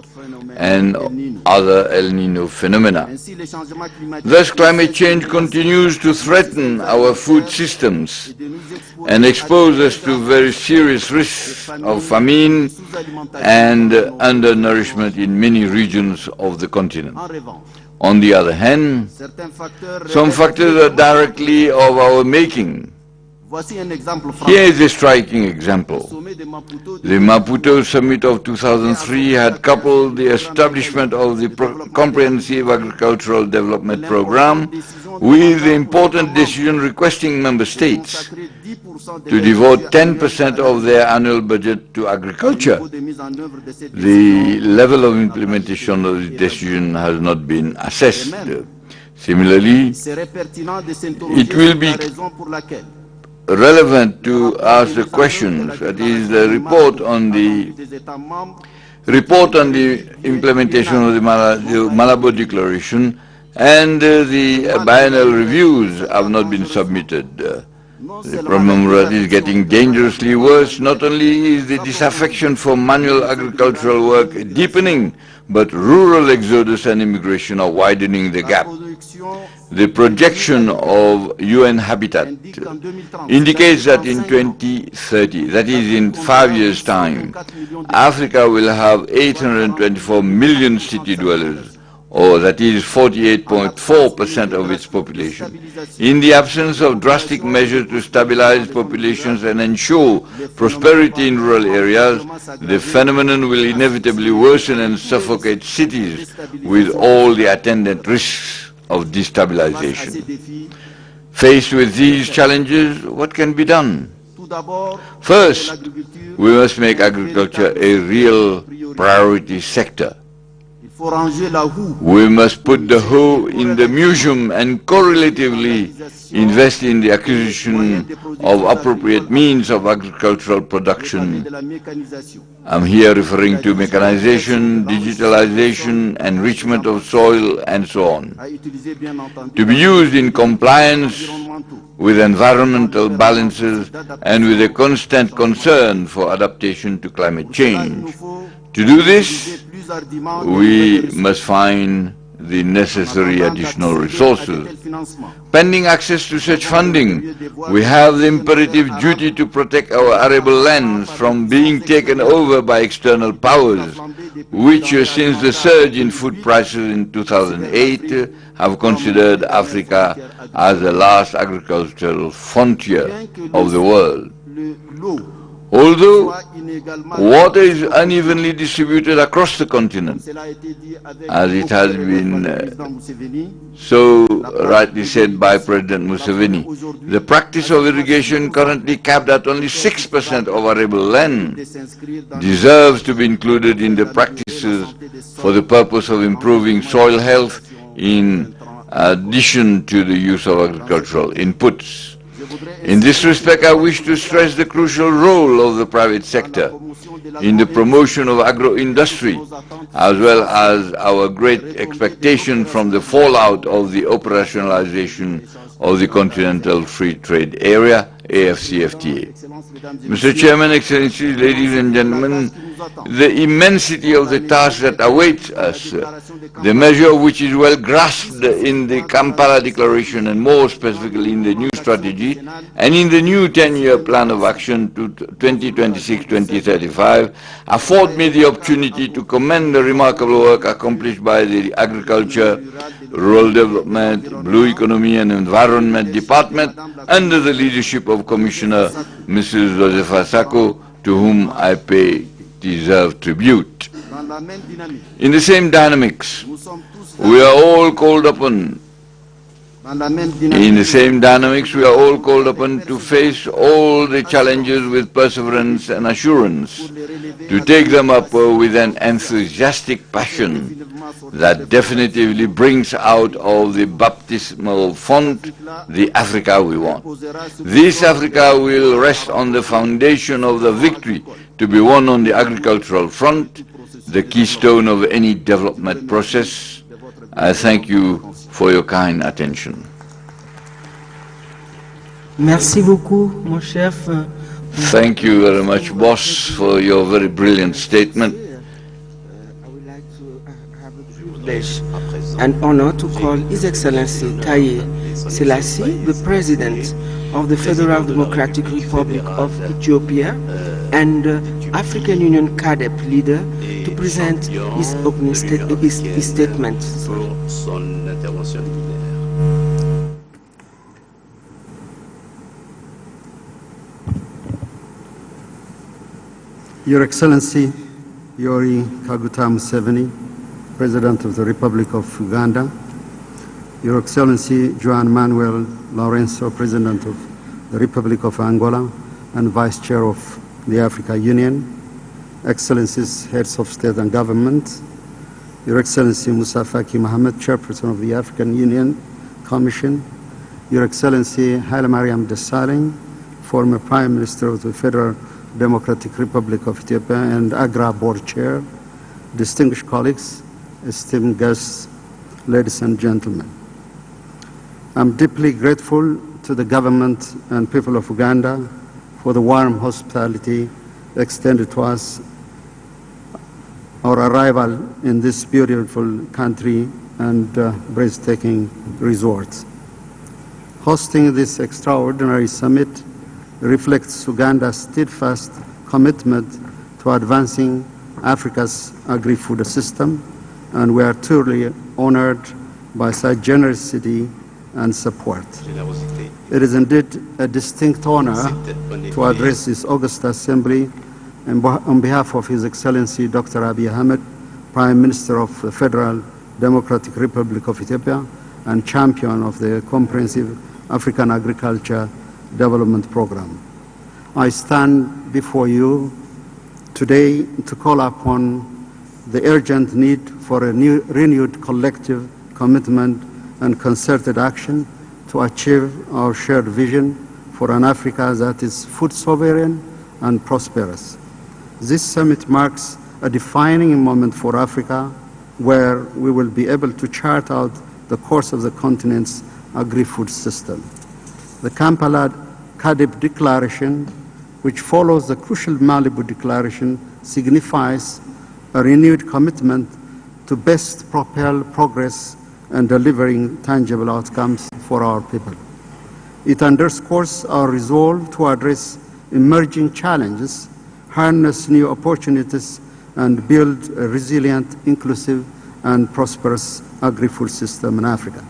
and other El Nino phenomena. Thus, climate change continues to threaten our food systems and expose us to very serious risks of famine and undernourishment in many regions of the continent. On the other hand, some factors are directly of our making. Here is a striking example. The Maputo Summit of 2003 had coupled the establishment of the Comprehensive Agricultural Development Program with the important decision requesting member states to devote 10% of their annual budget to agriculture. The level of implementation of the decision has not been assessed. Similarly, it will be relevant to ask the questions, that is the report on the implementation of the Malabo Declaration and the biennial reviews have not been submitted. The problem is getting dangerously worse. Not only is the disaffection for manual agricultural work deepening, but rural exodus and immigration are widening the gap. The projection of UN Habitat indicates that in 2030, that is in 5 years' time, Africa will have 824 million city dwellers, or that is 48.4% of its population. In the absence of drastic measures to stabilize populations and ensure prosperity in rural areas, the phenomenon will inevitably worsen and suffocate cities with all the attendant risks of destabilization. Faced with these challenges, what can be done? First, we must make agriculture a real priority sector. We must put the hoe in the museum and correlatively invest in the acquisition of appropriate means of agricultural production. I'm here referring to mechanization, digitalization, enrichment of soil, and so on, to be used in compliance with environmental balances and with a constant concern for adaptation to climate change. To do this, we must find the necessary additional resources. Pending access to such funding, we have the imperative duty to protect our arable lands from being taken over by external powers, which since the surge in food prices in 2008 have considered Africa as the last agricultural frontier of the world. Although water is unevenly distributed across the continent, as it has been so rightly said by President Museveni, the practice of irrigation, currently capped at only 6% of arable land, deserves to be included in the practices for the purpose of improving soil health in addition to the use of agricultural inputs. In this respect, I wish to stress the crucial role of the private sector in the promotion of agro-industry, as well as our great expectation from the fallout of the operationalization of the Continental Free Trade Area, AFCFTA. Mr. Chairman, Excellencies, ladies and gentlemen, the immensity of the task that awaits us, the measure of which is well grasped in the Kampala Declaration and more specifically in the new strategy and in the new 10-year plan of action to 2026-2035, afford me the opportunity to commend the remarkable work accomplished by the Agriculture, Rural Development, Blue Economy and Environment Department under the leadership of Commissioner Mrs. Josefa Sako, to whom I pay deserved tribute. In the same dynamics, we are all called upon to face all the challenges with perseverance and assurance, to take them up with an enthusiastic passion that definitively brings out of the baptismal font the Africa we want. This Africa will rest on the foundation of the victory to be won on the agricultural front, the keystone of any development process. I thank you for your kind attention. Merci beaucoup, mon chef. Thank you very much, boss, for your very brilliant statement. I would like to privilege and honor to call His Excellency Taye Selassie, the President of the Federal Democratic Republic of Ethiopia and African Union Caadp leader to present his opening statement. Your Excellency Yoweri Kaguta Museveni, President of the Republic of Uganda, Your Excellency Juan Manuel Lourenço, President of the Republic of Angola and Vice Chair of the African Union, Excellencies, Heads of State and Government, Your Excellency Musa Faki Mohammed, Chairperson of the African Union Commission, Your Excellency Haile Mariam Desalegn, former Prime Minister of the Federal Democratic Republic of Ethiopia and AGRA Board Chair, distinguished colleagues, esteemed guests, ladies and gentlemen. I'm deeply grateful to the government and people of Uganda for the warm hospitality extended to us, our arrival in this beautiful country and breathtaking resorts. Hosting this extraordinary summit reflects Uganda's steadfast commitment to advancing Africa's agri-food system, and we are truly honored by such generosity and support. It is indeed a distinct honor to address this august assembly on behalf of His Excellency Dr. Abiy Ahmed, Prime Minister of the Federal Democratic Republic of Ethiopia and champion of the comprehensive African Agriculture Development Program. I stand before you today to call upon the urgent need for a renewed collective commitment and concerted action to achieve our shared vision for an Africa that is food sovereign and prosperous. This summit marks a defining moment for Africa, where we will be able to chart out the course of the continent's agri-food system. The Kampala Caadp Declaration, which follows the crucial Malibu Declaration, signifies a renewed commitment to best propel progress and delivering tangible outcomes for our people. It underscores our resolve to address emerging challenges, harness new opportunities, and build a resilient, inclusive, and prosperous agri-food system in Africa.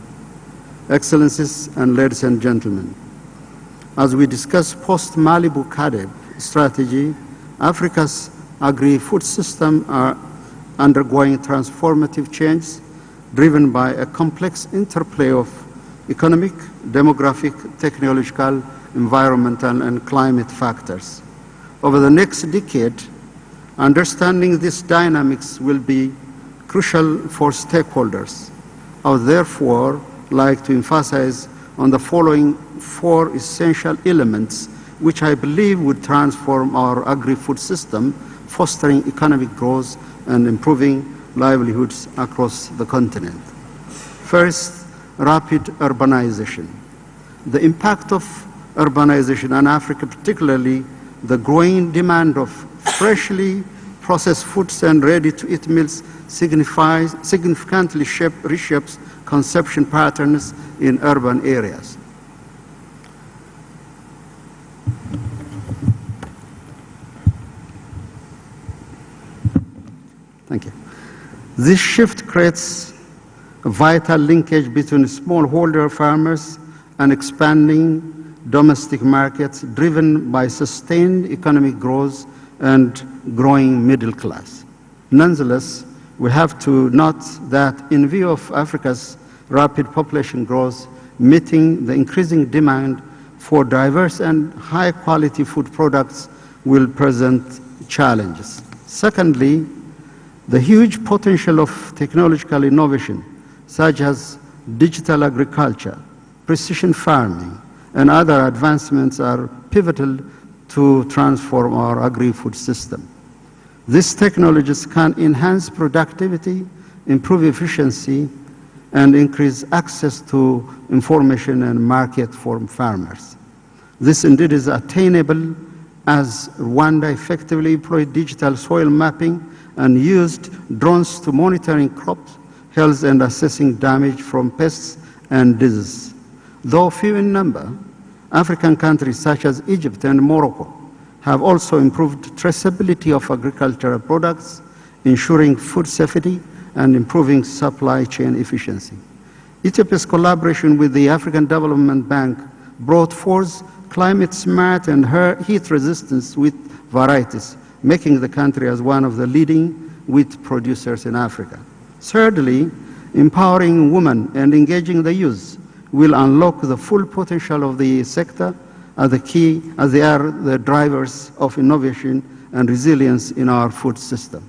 Excellencies and ladies and gentlemen, as we discuss post-Malibu Caadp strategy, Africa's agri-food system are undergoing transformative change driven by a complex interplay of economic, demographic, technological, environmental, and climate factors. Over the next decade, understanding these dynamics will be crucial for stakeholders. I would therefore like to emphasize on the following four essential elements which I believe would transform our agri-food system, fostering economic growth and improving livelihoods across the continent. First, rapid urbanization. The impact of urbanization in Africa, particularly the growing demand of freshly processed foods and ready-to-eat meals, significantly reshapes consumption patterns in urban areas. Thank you. This shift creates a vital linkage between smallholder farmers and expanding domestic markets driven by sustained economic growth and growing middle class. Nonetheless, we have to note that in view of Africa's rapid population growth, meeting the increasing demand for diverse and high-quality food products will present challenges. Secondly, the huge potential of technological innovation, such as digital agriculture, precision farming, and other advancements are pivotal to transform our agri-food system. These technologies can enhance productivity, improve efficiency, and increase access to information and market for farmers. This indeed is attainable as Rwanda effectively employed digital soil mapping and used drones to monitoring crop health and assessing damage from pests and diseases. Though few in number, African countries such as Egypt and Morocco have also improved traceability of agricultural products, ensuring food safety and improving supply chain efficiency. Ethiopia's collaboration with the African Development Bank brought forth climate-smart and heat-resistant wheat varieties, making the country as one of the leading wheat producers in Africa. Thirdly, empowering women and engaging the youth will unlock the full potential of the sector as they are the drivers of innovation and resilience in our food system.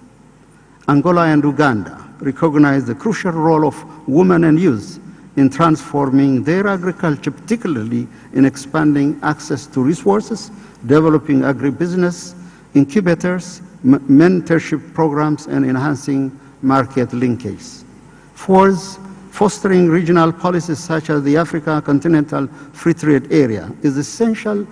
Angola and Uganda recognize the crucial role of women and youth in transforming their agriculture, particularly in expanding access to resources, developing agribusiness, incubators, mentorship programs, and enhancing market linkage. Fourth, fostering regional policies such as the Africa Continental Free Trade Area is essential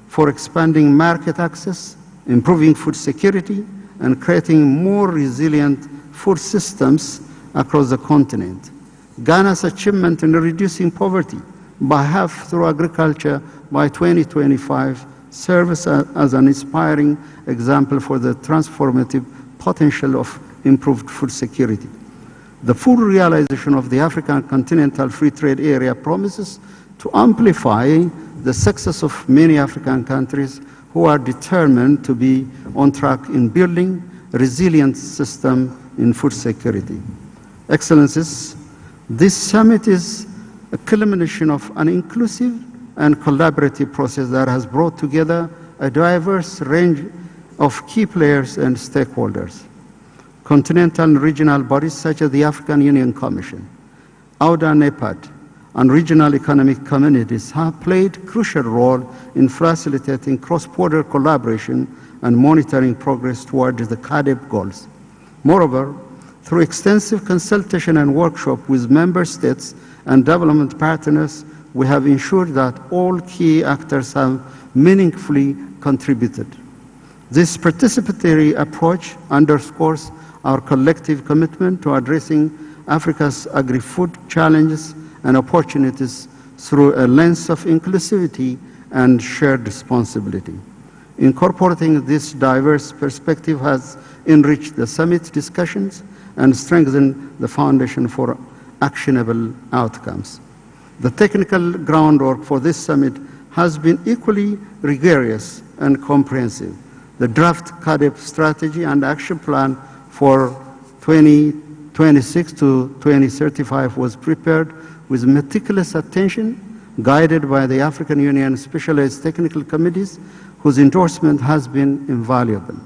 for expanding market access, improving food security, and creating more resilient food systems across the continent. Ghana's achievement in reducing poverty by half through agriculture by 2025 serves as an inspiring example for the transformative potential of improved food security. The full realization of the African Continental Free Trade Area promises to amplify the success of many African countries who are determined to be on track in building a resilient system in food security. Excellencies, this summit is a culmination of an inclusive and collaborative process that has brought together a diverse range of key players and stakeholders. Continental and regional bodies such as the African Union Commission, AUDA, NEPAD, and regional economic communities have played a crucial role in facilitating cross-border collaboration and monitoring progress towards the Caadp goals. Moreover, through extensive consultation and workshop with member states and development partners, we have ensured that all key actors have meaningfully contributed. This participatory approach underscores our collective commitment to addressing Africa's agri-food challenges and opportunities through a lens of inclusivity and shared responsibility. Incorporating this diverse perspective has enriched the summit discussions and strengthened the foundation for actionable outcomes. The technical groundwork for this summit has been equally rigorous and comprehensive. The draft Caadp strategy and action plan for 2026 to 2035 was prepared with meticulous attention, guided by the African Union specialized technical committees, whose endorsement has been invaluable.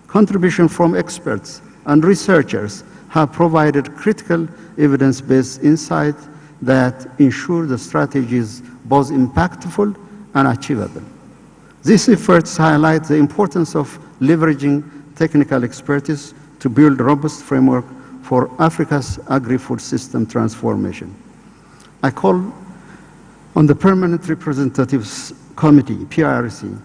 Contributions from experts and researchers have provided critical evidence-based insight that ensure the strategy is both impactful and achievable. These efforts highlight the importance of leveraging technical expertise to build a robust framework for Africa's agri-food system transformation. I call on the Permanent Representatives Committee, PRC,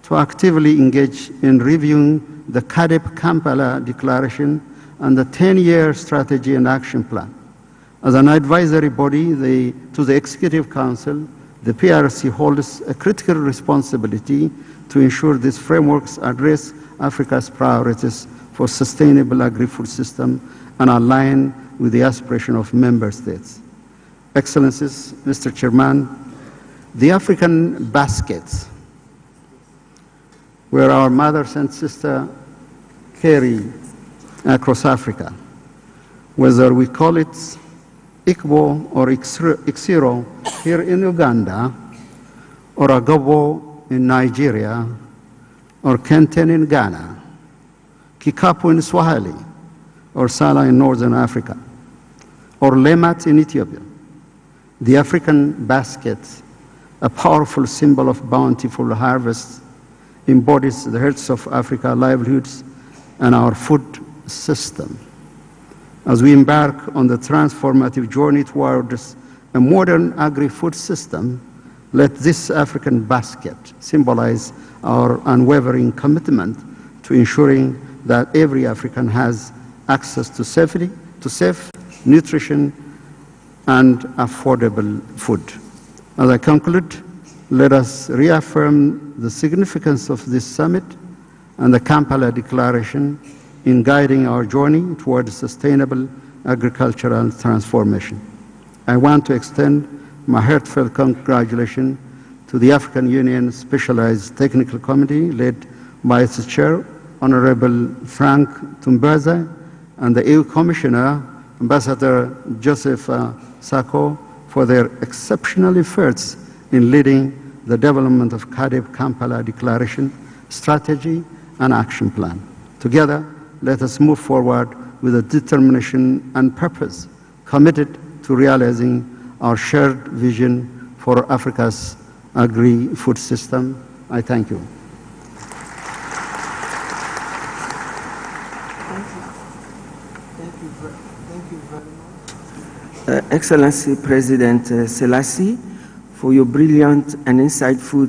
to actively engage in reviewing the Caadp Kampala Declaration and the 10-year strategy and action plan. As an advisory body to the Executive Council, the PRC holds a critical responsibility to ensure these frameworks address Africa's priorities for sustainable agri-food system and align with the aspiration of member states. Excellencies, Mr. Chairman, the African baskets, where our mothers and sisters carry across Africa, whether we call it Igbo or Ixiro here in Uganda, or Agobo in Nigeria, or Kenten in Ghana, Kikapu in Swahili, or Sala in Northern Africa, or Lemat in Ethiopia. The African basket, a powerful symbol of bountiful harvests, embodies the hearts of Africa's livelihoods and our food system. As we embark on the transformative journey towards a modern agri-food system, let this African basket symbolize our unwavering commitment to ensuring that every African has access to safe, nutrition, and affordable food. As I conclude, let us reaffirm the significance of this summit and the Kampala Declaration in guiding our journey towards sustainable agricultural transformation. I want to extend my heartfelt congratulations to the African Union Specialized Technical Committee led by its chair, Honorable Frank Tumbaza, and the EU Commissioner, Ambassador Joseph Sako, for their exceptional efforts in leading the development of Caadp Kampala Declaration, Strategy, and Action Plan. Together, let us move forward with a determination and purpose, committed to realizing our shared vision for Africa's agri-food system. I thank you. Excellency President Selassie, for your brilliant and insightful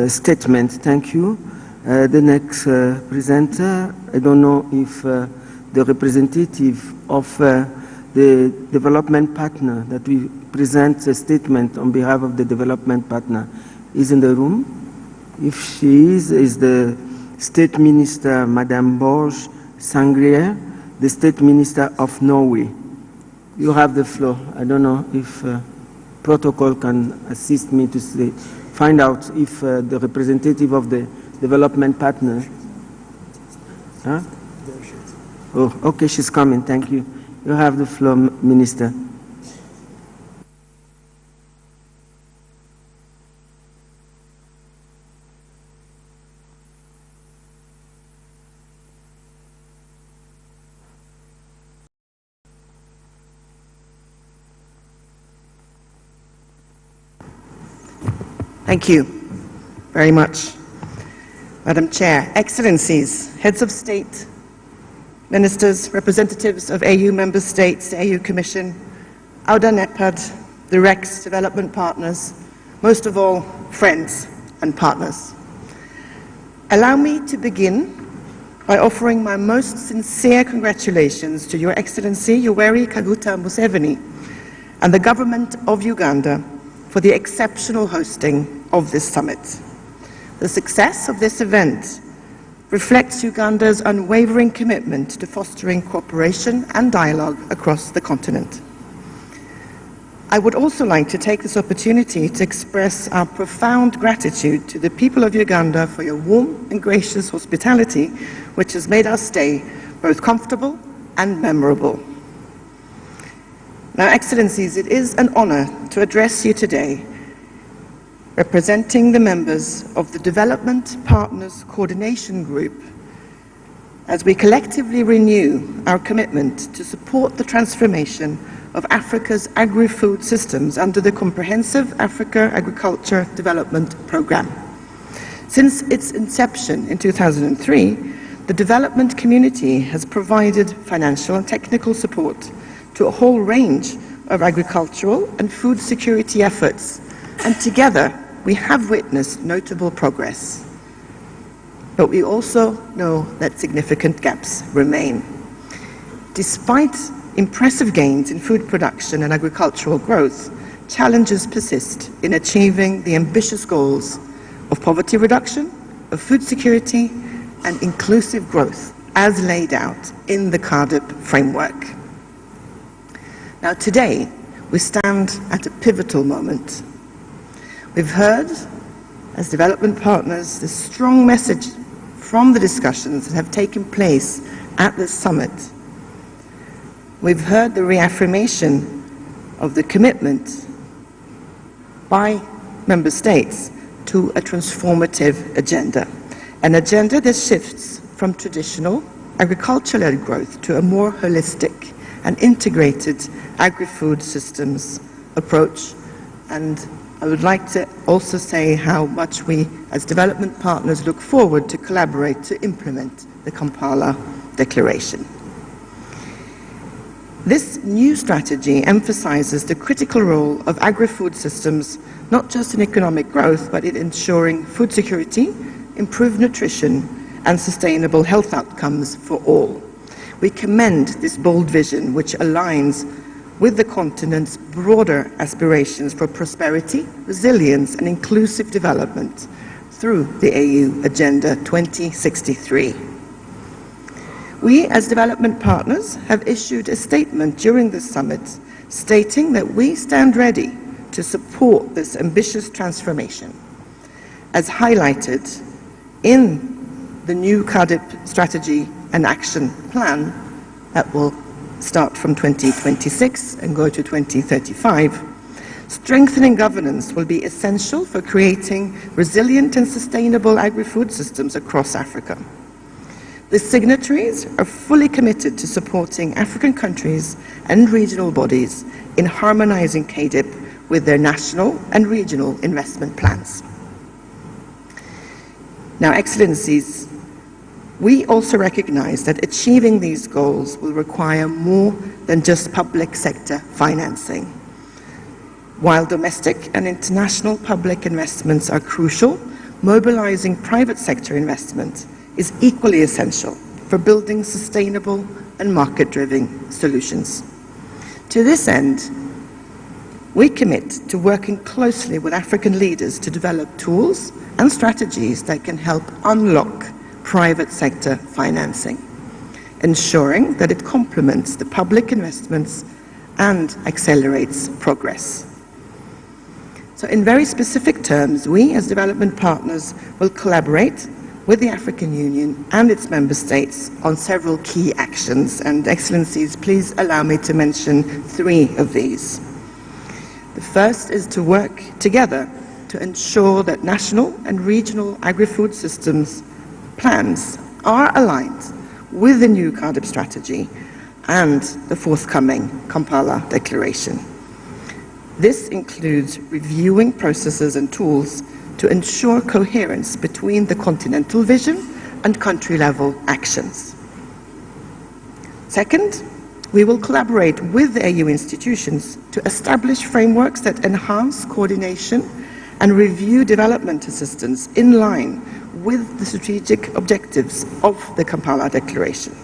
statement. Thank you. The next presenter, I don't know if the representative of the development partner that we present a statement on behalf of the development partner is in the room. If she is the State Minister, Madame Borg Sangrier, the State Minister of Norway. You have the floor. I don't know if protocol can assist me to find out if the representative of the development partner. Huh? Oh, okay, she's coming. Thank you. You have the floor, Minister. Thank you very much. Madam Chair, Excellencies, Heads of State, Ministers, representatives of AU Member States, the AU Commission, AUDA NEPAD, the REX development partners, most of all, friends and partners. Allow me to begin by offering my most sincere congratulations to Your Excellency Yoweri Kaguta Museveni and the government of Uganda for the exceptional hosting of this summit. The success of this event reflects Uganda's unwavering commitment to fostering cooperation and dialogue across the continent. I would also like to take this opportunity to express our profound gratitude to the people of Uganda for your warm and gracious hospitality, which has made our stay both comfortable and memorable. Now, Excellencies, it is an honor to address you today, representing the members of the Development Partners Coordination Group, as we collectively renew our commitment to support the transformation of Africa's agri-food systems under the Comprehensive Africa Agriculture Development Programme. Since its inception in 2003, the development community has provided financial and technical support to a whole range of agricultural and food security efforts, and together we have witnessed notable progress. But we also know that significant gaps remain. Despite impressive gains in food production and agricultural growth, challenges persist in achieving the ambitious goals of poverty reduction, of food security, and inclusive growth as laid out in the Caadp framework. Now today, we stand at a pivotal moment. We've heard, as development partners, the strong message from the discussions that have taken place at this summit. We've heard the reaffirmation of the commitment by member states to a transformative agenda, an agenda that shifts from traditional agriculture-led growth to a more holistic and integrated agri-food systems approach. And I would like to also say how much we, as development partners, look forward to collaborate to implement the Kampala Declaration. This new strategy emphasizes the critical role of agri-food systems, not just in economic growth, but in ensuring food security, improved nutrition, and sustainable health outcomes for all. we commend this bold vision which aligns with the continent's broader aspirations for prosperity, resilience, and inclusive development through the AU Agenda 2063. We, as development partners, have issued a statement during this summit stating that we stand ready to support this ambitious transformation, as highlighted in the new Caadp strategy and action plan that will start from 2026 and go to 2035. Strengthening governance will be essential for creating resilient and sustainable agri-food systems across Africa. The signatories are fully committed to supporting African countries and regional bodies in harmonizing Caadp with their national and regional investment plans. Now, Excellencies, we also recognize that achieving these goals will require more than just public sector financing. While domestic and international public investments are crucial, mobilizing private sector investment is equally essential for building sustainable and market-driven solutions. To this end, we commit to working closely with African leaders to develop tools and strategies that can help unlock private sector financing, ensuring that it complements the public investments and accelerates progress. So in very specific terms, we as development partners will collaborate with the African Union and its member states on several key actions. And Excellencies, please allow me to mention 3 of these. The first is to work together to ensure that national and regional agri-food systems plans are aligned with the new Caadp strategy and the forthcoming Kampala Declaration. This includes reviewing processes and tools to ensure coherence between the continental vision and country-level actions. Second, we will collaborate with the AU institutions to establish frameworks that enhance coordination and review development assistance in line with the strategic objectives of the Kampala Declaration.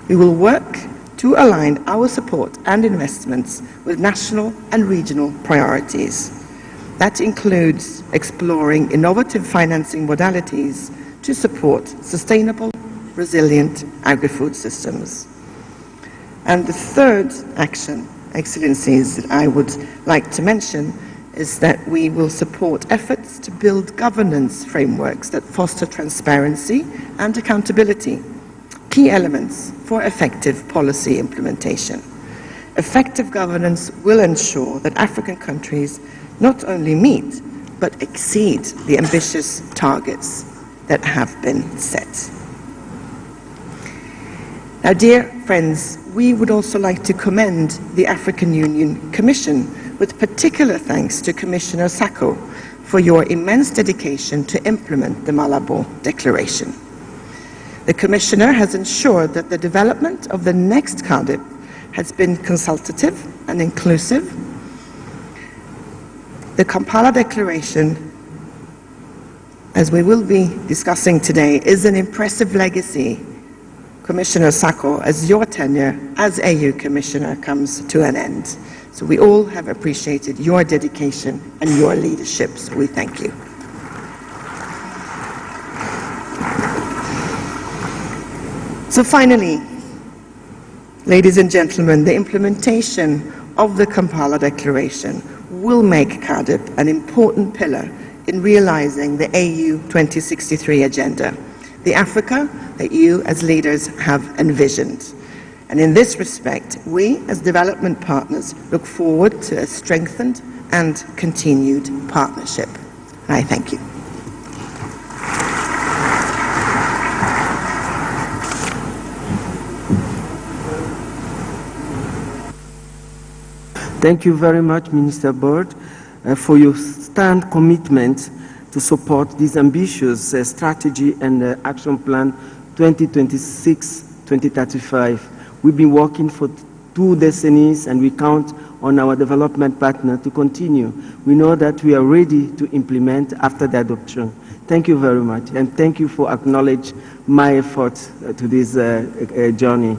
We will work to align our support and investments with national and regional priorities. That includes exploring innovative financing modalities to support sustainable, resilient agri-food systems. And the third action, Excellencies, that I would like to mention is that we will support efforts to build governance frameworks that foster transparency and accountability, key elements for effective policy implementation. Effective governance will ensure that African countries not only meet, but exceed the ambitious targets that have been set. Now, dear friends, we would also like to commend the African Union Commission, with particular thanks to Commissioner Sacco for your immense dedication to implement the Malabo Declaration. The Commissioner has ensured that the development of the next Caadp has been consultative and inclusive. The Kampala Declaration, as we will be discussing today, is an impressive legacy, Commissioner Sacco, as your tenure as AU Commissioner comes to an end. So we all have appreciated your dedication and your leadership, so we thank you. So finally, ladies and gentlemen, the implementation of the Kampala Declaration will make Caadp an important pillar in realizing the AU 2063 agenda, the Africa that you as leaders have envisioned. And in this respect, we as development partners look forward to a strengthened and continued partnership. And I thank you. Thank you very much, Minister Bird, for your stern commitment to support this ambitious strategy and action plan 2026-2035. We've been working for 2 decades and we count on our development partner to continue. We know that we are ready to implement after the adoption. Thank you very much, and thank you for acknowledging my efforts to this journey.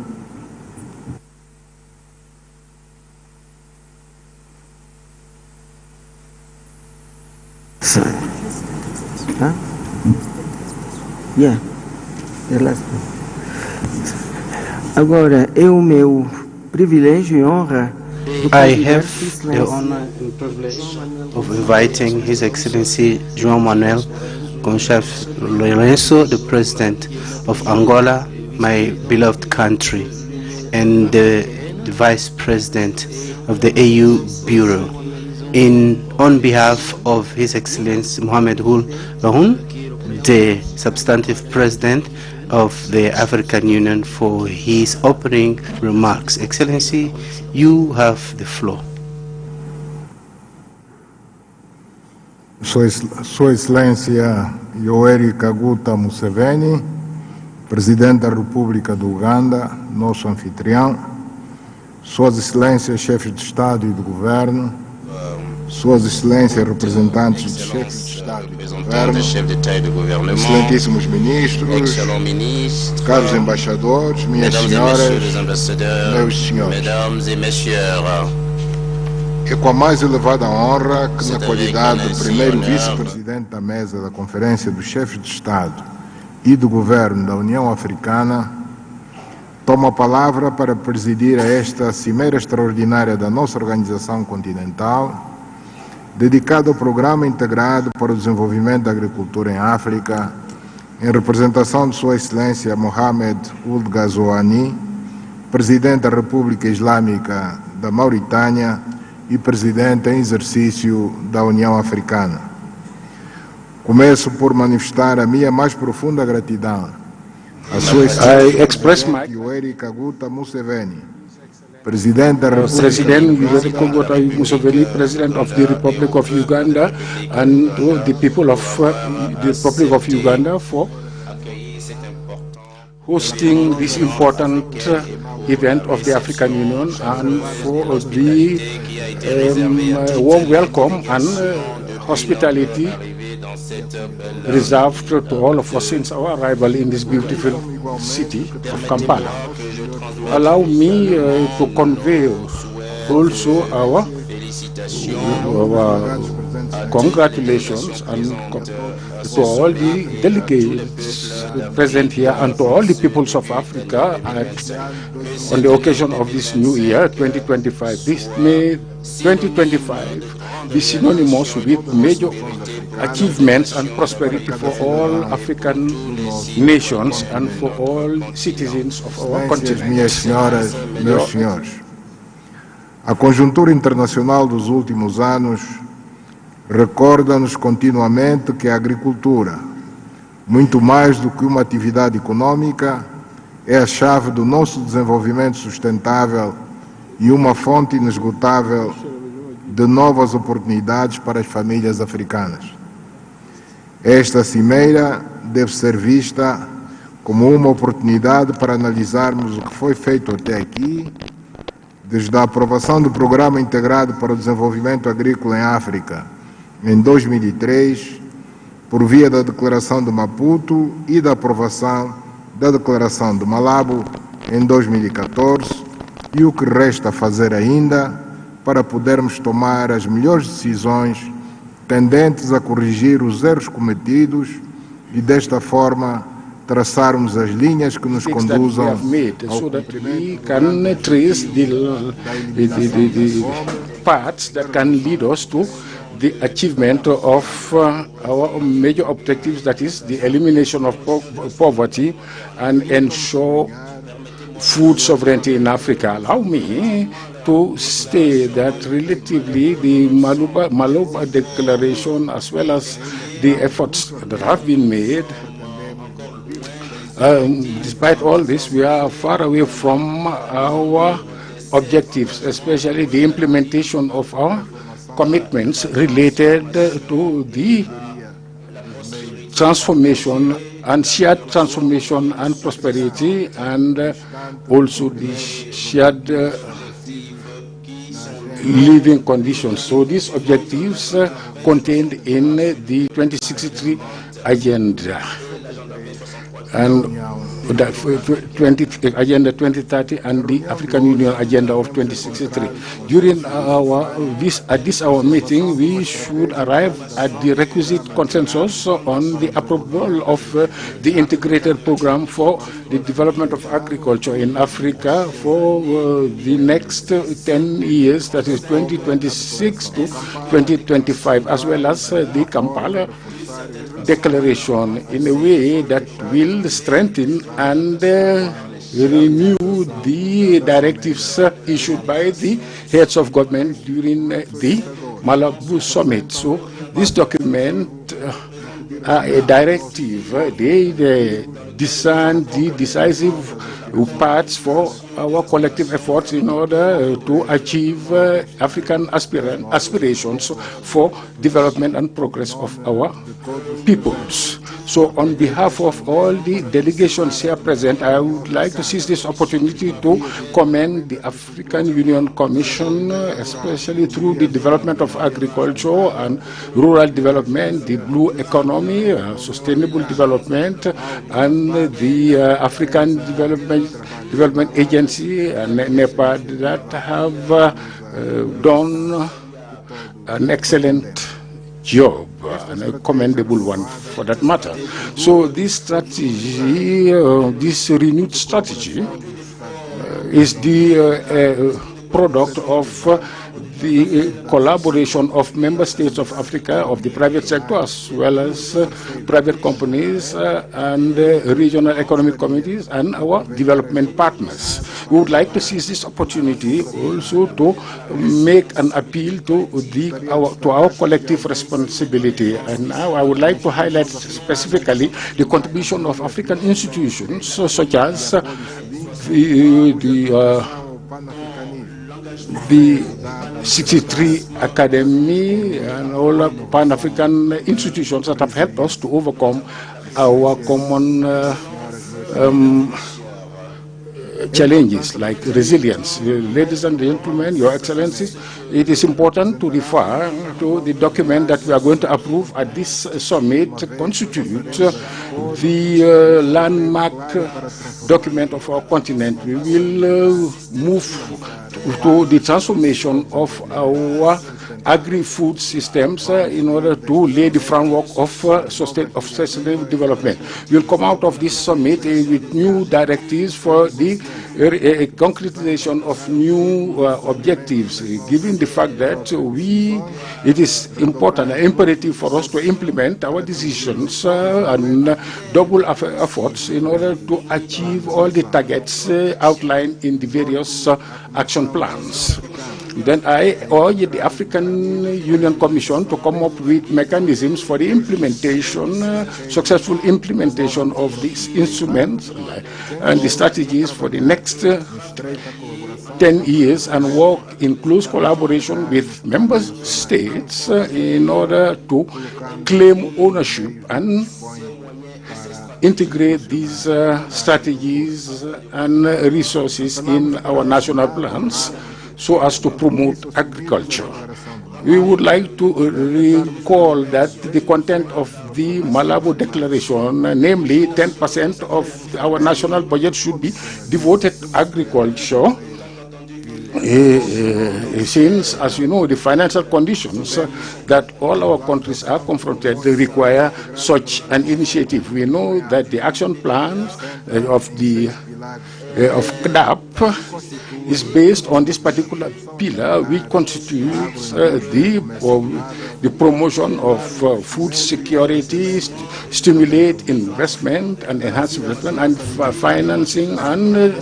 Sorry. Huh? Yeah. The last one. Agora, é o meu privilégio e honra. I have the honor and privilege of inviting His Excellency João Manuel Gonçalves Lourenço, the President of Angola, my beloved country, and the Vice President of the AU Bureau, on behalf of His Excellency Mohamed Ould Rohon, the substantive President of the African Union, for his opening remarks. Excellency, you have the floor. Sua Excelência Yoweri Kaguta Museveni, Presidente da República do Uganda, nosso anfitrião, Suas Excelências Chefes de Estado e de Governo, Suas Excelências Representantes dos Chefes de Estado e de Governo, Excelentíssimos Ministros, caros Embaixadores, minhas senhoras, meus senhores. É com a mais elevada honra que, na qualidade de primeiro vice-presidente da mesa da Conferência dos Chefes de Estado e do Governo da União Africana, tomo a palavra para presidir a esta cimeira extraordinária da nossa organização continental, dedicada ao Programa Integrado para o Desenvolvimento da Agricultura em África, em representação de Sua Excelência Mohamed Ould Ghazouani, Presidente da República Islâmica da Mauritânia e Presidente em exercício da União Africana. Começo por manifestar a minha mais profunda gratidão à Sua Excelência Yoweri Kaguta Museveni, President Yoweri Kaguta Museveni, President of the Republic of Uganda, and to the people of the Republic of Uganda for hosting this important event of the African Union, and for the warm welcome and hospitality reserved to all of us since our arrival in this beautiful city of Kampala. Allow me to convey also our congratulations and to all the delegates present here and to all the peoples of Africa on the occasion of this new year, 2025. This May 2025 be synonymous with major achievements and prosperity for all African nations and for all citizens of our continent. Minhas senhoras, meus senhores, a conjuntura internacional dos últimos anos recorda-nos continuamente que a agricultura, muito mais do que uma atividade econômica, é a chave do nosso desenvolvimento sustentável e uma fonte inesgotável de novas oportunidades para as famílias africanas. Esta cimeira deve ser vista como uma oportunidade para analisarmos o que foi feito até aqui, desde a aprovação do Programa Integrado para o Desenvolvimento Agrícola em África, em 2003, por via da Declaração de Maputo e da aprovação da Declaração de Malabo, em 2014, e o que resta fazer ainda para podermos tomar as melhores decisões tendentes a corrigir os erros cometidos e, desta forma, traçarmos as linhas que nos conduzam ao so that we can trace the paths that can lead us to the achievement of our major objectives, that is the elimination of poverty and ensure food sovereignty in Africa. Allow me to state that relatively the Malabo Declaration, as well as the efforts that have been made, despite all this, we are far away from our objectives, especially the implementation of our commitments related to the transformation and shared transformation and prosperity, and also the shared living conditions. So these objectives contained in the 2063 agenda. And Agenda 2030 and the African Union Agenda of 2063. During our meeting, we should arrive at the requisite consensus on the approval of the integrated program for the development of agriculture in Africa for the next 10 years, that is 2026 to 2025, as well as the Kampala Declaration, in a way that will strengthen and renew the directives issued by the heads of government during the Malabo Summit. So this document, a directive, they discern the decisive parts for our collective efforts in order to achieve African aspirations for development and progress of our peoples. So on behalf of all the delegations here present, I would like to seize this opportunity to commend the African Union Commission, especially through the development of agriculture and rural development, the blue economy, sustainable development, and the African Development Agency and NEPAD that have done an excellent job, and a commendable one for that matter. So this strategy, this renewed strategy, is the product of the collaboration of member states of Africa, of the private sector, as well as private companies and regional economic communities and our development partners. We would like to seize this opportunity also to make an appeal to our collective responsibility. And now I would like to highlight specifically the contribution of African institutions such as the 63 Academy and all Pan-African institutions that have helped us to overcome our common challenges like resilience. Ladies and gentlemen, Your Excellencies, it is important to refer to the document that we are going to approve at this summit, constitutes the landmark document of our continent. We will move to the transformation of our agri-food systems in order to lay the framework of sustainable development. We will come out of this summit with new directives for the concretization of new objectives, given the fact that it is important and imperative for us to implement our decisions and double efforts in order to achieve all the targets outlined in the various action plans. Then I urge the African Union Commission to come up with mechanisms for the implementation, successful implementation of these instruments and the strategies for the next 10 years, and work in close collaboration with member states in order to claim ownership and integrate these strategies and resources in our national plans so as to promote agriculture. We would like to recall that the content of the Malabo Declaration, namely 10% of our national budget should be devoted to agriculture, since, as you know, the financial conditions that all our countries are confronted require such an initiative. We know that the action plans of Caadp is based on this particular pillar, which constitutes the promotion of food security, stimulate investment and enhance investment, and financing and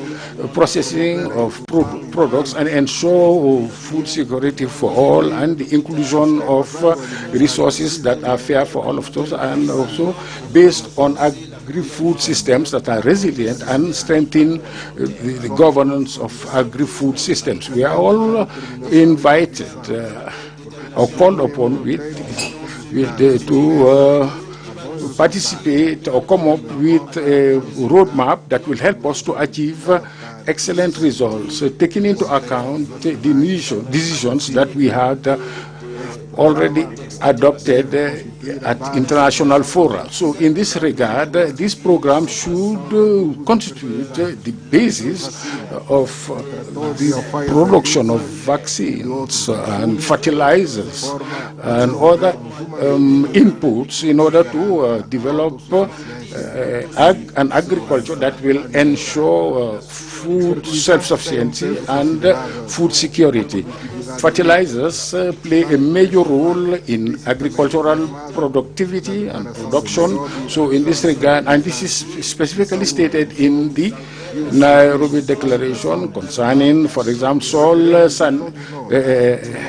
processing of products, and ensure food security for all, and the inclusion of resources that are fair for all of us, and also based on agri-food systems that are resilient and strengthen the governance of agri-food systems. We are all invited or called upon to participate or come up with a roadmap that will help us to achieve excellent results, taking into account the decisions that we had already adopted at international fora. So in this regard, this program should constitute the basis of the production of vaccines and fertilizers and other inputs in order to develop an agriculture that will ensure food self-sufficiency and food security. Fertilizers play a major role in agricultural productivity and production. So in this regard, and this is specifically stated in the Nairobi Declaration concerning, for example, soil and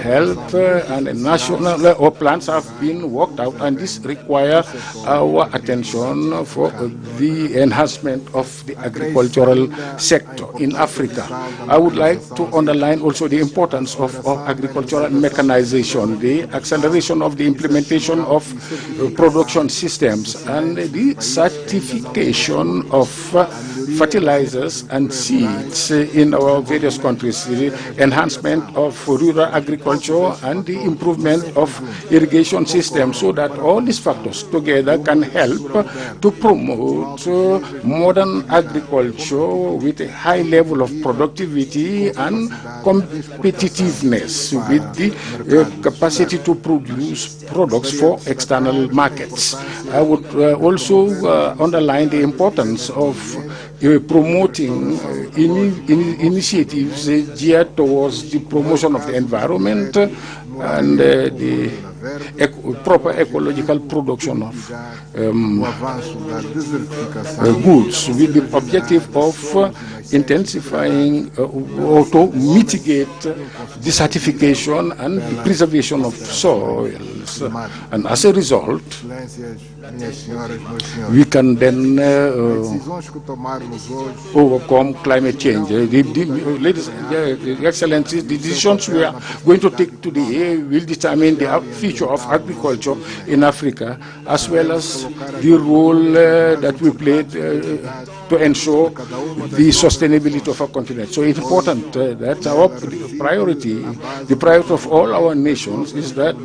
health and national plans have been worked out, and this requires our attention for the enhancement of the agricultural sector in Africa. I would like to underline also the importance of agricultural mechanization, the acceleration of the implementation of production systems, and the certification of fertilizers and seeds in our various countries, the enhancement of rural agriculture and the improvement of irrigation systems, so that all these factors together can help to promote modern agriculture with a high level of productivity and competitiveness, with the capacity to produce products for external markets. I would also underline the importance of promoting initiatives geared towards the promotion of the environment and the proper ecological production of goods, with the objective of intensifying or to mitigate desertification and the preservation of soils. And as a result, we can then overcome climate change. Ladies and Excellencies, the decisions we are going to take today will determine the future of agriculture in Africa, as well as the role that we played to ensure the sustainability of our continent. So it's important that our priority, the priority of all our nations, is that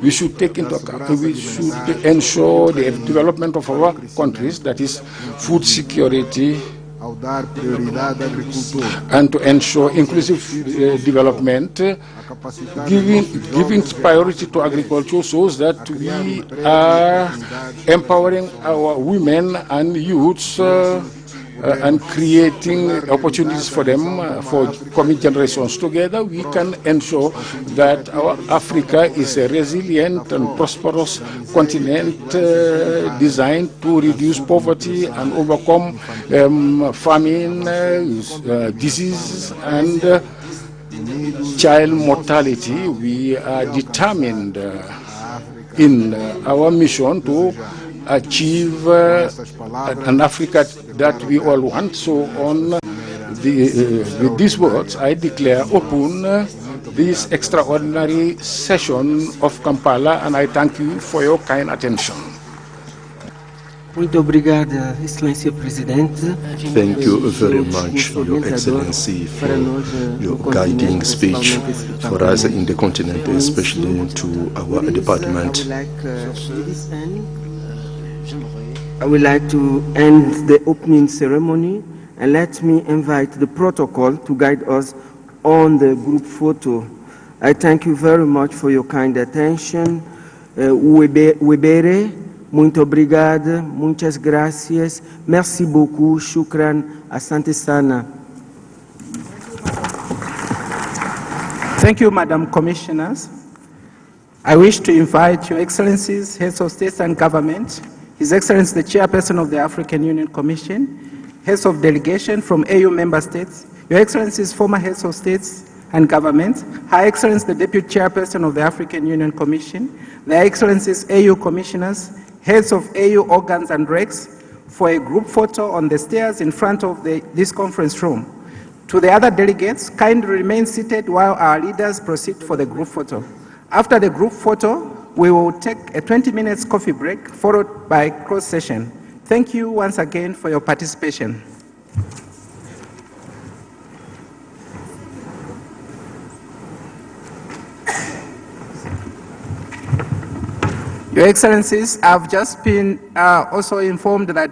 we should take into account, we should ensure the development of our countries, that is food security, and to ensure inclusive development, giving priority to agriculture, so that we are empowering our women and youths and creating opportunities for them for coming generations. Together we can ensure that our Africa is a resilient and prosperous continent designed to reduce poverty and overcome famine, disease and child mortality. We are determined in our mission to achieve an Africa that we all want. So with these words, I declare open this extraordinary session of Kampala, and I thank you for your kind attention. Muito obrigada, Excelência Presidente. Thank you very much, Your Excellency, for your guiding speech for us in the continent, especially to our department. I would like to end the opening ceremony, and let me invite the protocol to guide us on the group photo. I thank you very much for your kind attention. Webere, muito obrigada, muitas gracias, merci beaucoup, shukran, asante sana. Thank you, Madam Commissioners. I wish to invite Your Excellencies, Heads of States and Government, His Excellency the Chairperson of the African Union Commission, Heads of Delegation from AU Member States, Your Excellencies, former Heads of States and Government, Her Excellency the Deputy Chairperson of the African Union Commission, Their Excellencies AU Commissioners, Heads of AU organs and regs, for a group photo on the stairs in front of this conference room. To the other delegates, kindly remain seated while our leaders proceed for the group photo. After the group photo, we will take a 20-minute coffee break, followed by cross session. Thank you once again for your participation. Your Excellencies, I've just been also informed that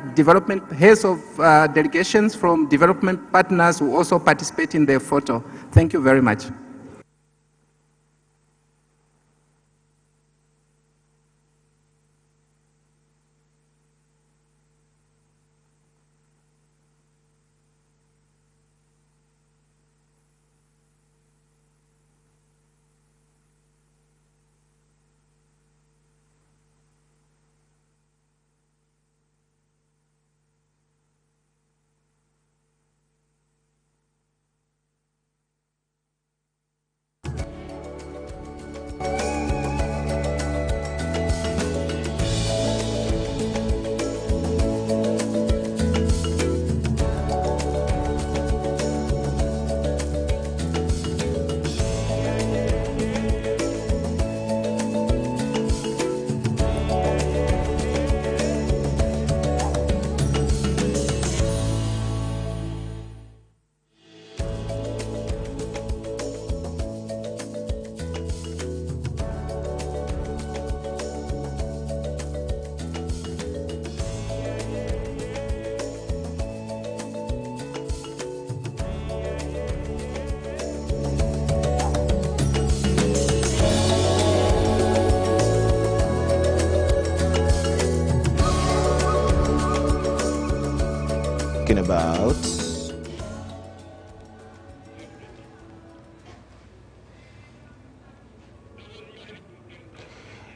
heads of delegations from development partners will also participate in the photo. Thank you very much. About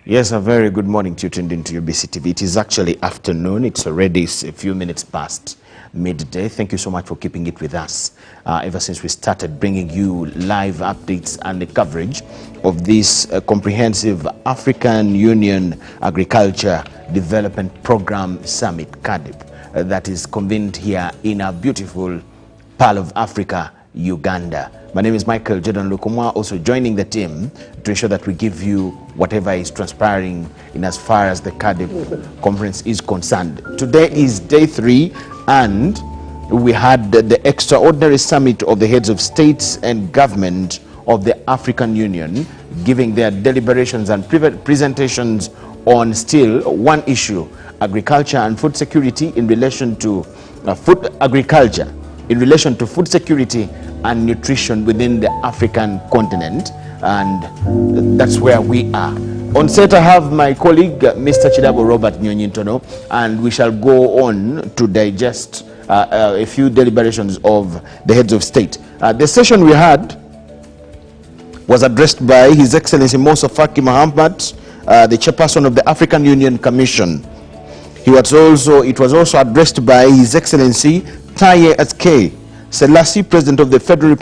yes, a very good morning to you tuned into UBC TV. It is actually afternoon. It's already a few minutes past midday. Thank you so much for keeping it with us ever since we started bringing you live updates and the coverage of this comprehensive African Union Agriculture Development Program Summit, Caadp, that is convened here in a beautiful Pearl of Africa, Uganda. My name is Michael Jordan Lukumwa, also joining the team to ensure that we give you whatever is transpiring in as far as the Caadp conference is concerned. Today is day 3, and we had the extraordinary summit of the heads of states and government of the African Union giving their deliberations and presentations on still one issue: agriculture and food security in relation to food security and nutrition within the African continent, and that's where we are. On set I have my colleague Mr. Chidabo Robert Nyonyintono, and we shall go on to digest a few deliberations of the heads of state. The session we had was addressed by His Excellency Musa Faki Mahamat, the chairperson of the African Union Commission. It was also addressed by His Excellency Taye Atske Selassie, President of the Federal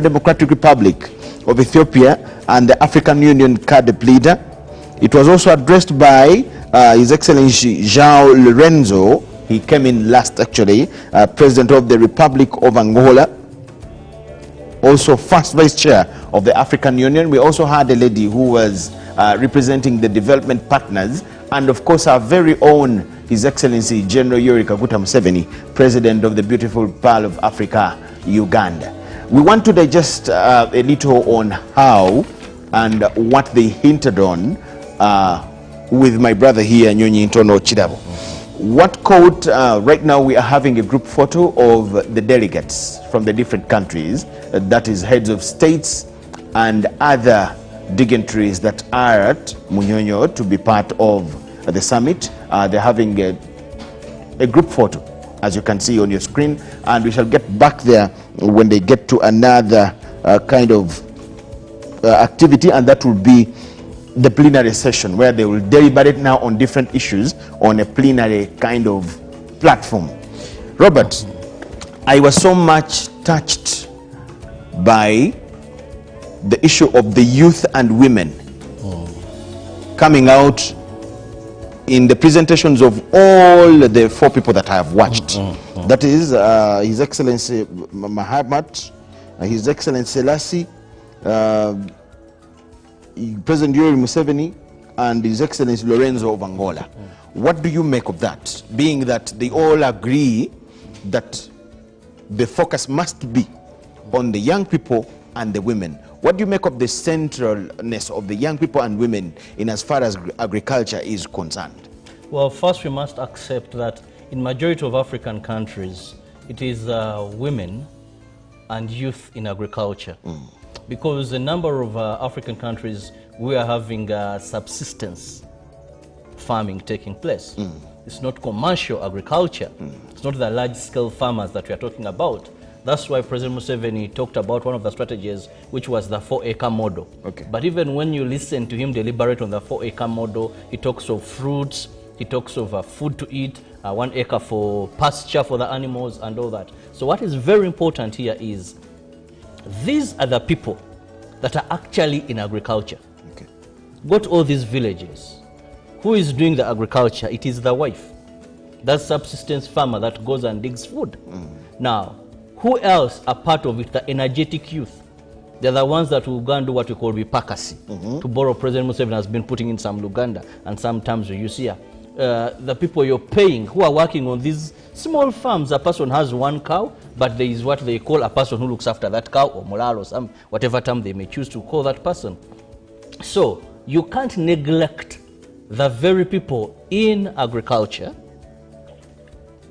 Democratic Republic of Ethiopia and the African Union Caadp leader. It was also addressed by His Excellency João Lorenzo. He came in last actually, President of the Republic of Angola, also first Vice Chair of the African Union. We also had a lady who was representing the development partners, and of course our very own His Excellency General Yoweri Kaguta Museveni, President of the beautiful Pearl of Africa, Uganda. We want to digest a little on how and what they hinted on with my brother here, Nyonyintono Chidabo. What caught, right now we are having a group photo of the delegates from the different countries, that is heads of states and other dignitaries that are at Munyonyo to be part of the summit. They're having a group photo, as you can see on your screen, and we shall get back there when they get to another kind of activity, and that will be the plenary session, where they will deliberate now on different issues on a plenary kind of platform. Robert, I was so much touched by the issue of the youth and women coming out in the presentations of all the 4 people that I have watched. That is His Excellency Mahamat, His Excellency Selassie, President Yoweri Museveni, and His Excellency Lorenzo of Angola. What do you make of that, being that they all agree that the focus must be on the young people and the women? What do you make of the centralness of the young people and women in as far as agriculture is concerned? Well, first we must accept that in majority of African countries, it is women and youth in agriculture. Because a number of African countries, we are having subsistence farming taking place. It's not commercial agriculture. It's not the large-scale farmers that we are talking about. That's why President Museveni talked about one of the strategies, which was the 4-acre model. But even when you listen to him deliberate on the 4-acre model, he talks of fruits, he talks of food to eat, 1 acre for pasture for the animals and all that. So what is very important here is these are the people that are actually in agriculture. Go to all these villages. Who is doing the agriculture? It is the wife. That subsistence farmer that goes and digs food. Now, who else are part of it? The energetic youth. They're the ones that will go and do what we call repakasi. To borrow President Museveni has been putting in some Luganda and sometimes you see the people you're paying who are working on these small farms. A person has 1 cow, but there is what they call a person who looks after that cow, or moral, or some whatever term they may choose to call that person. So you can't neglect the very people in agriculture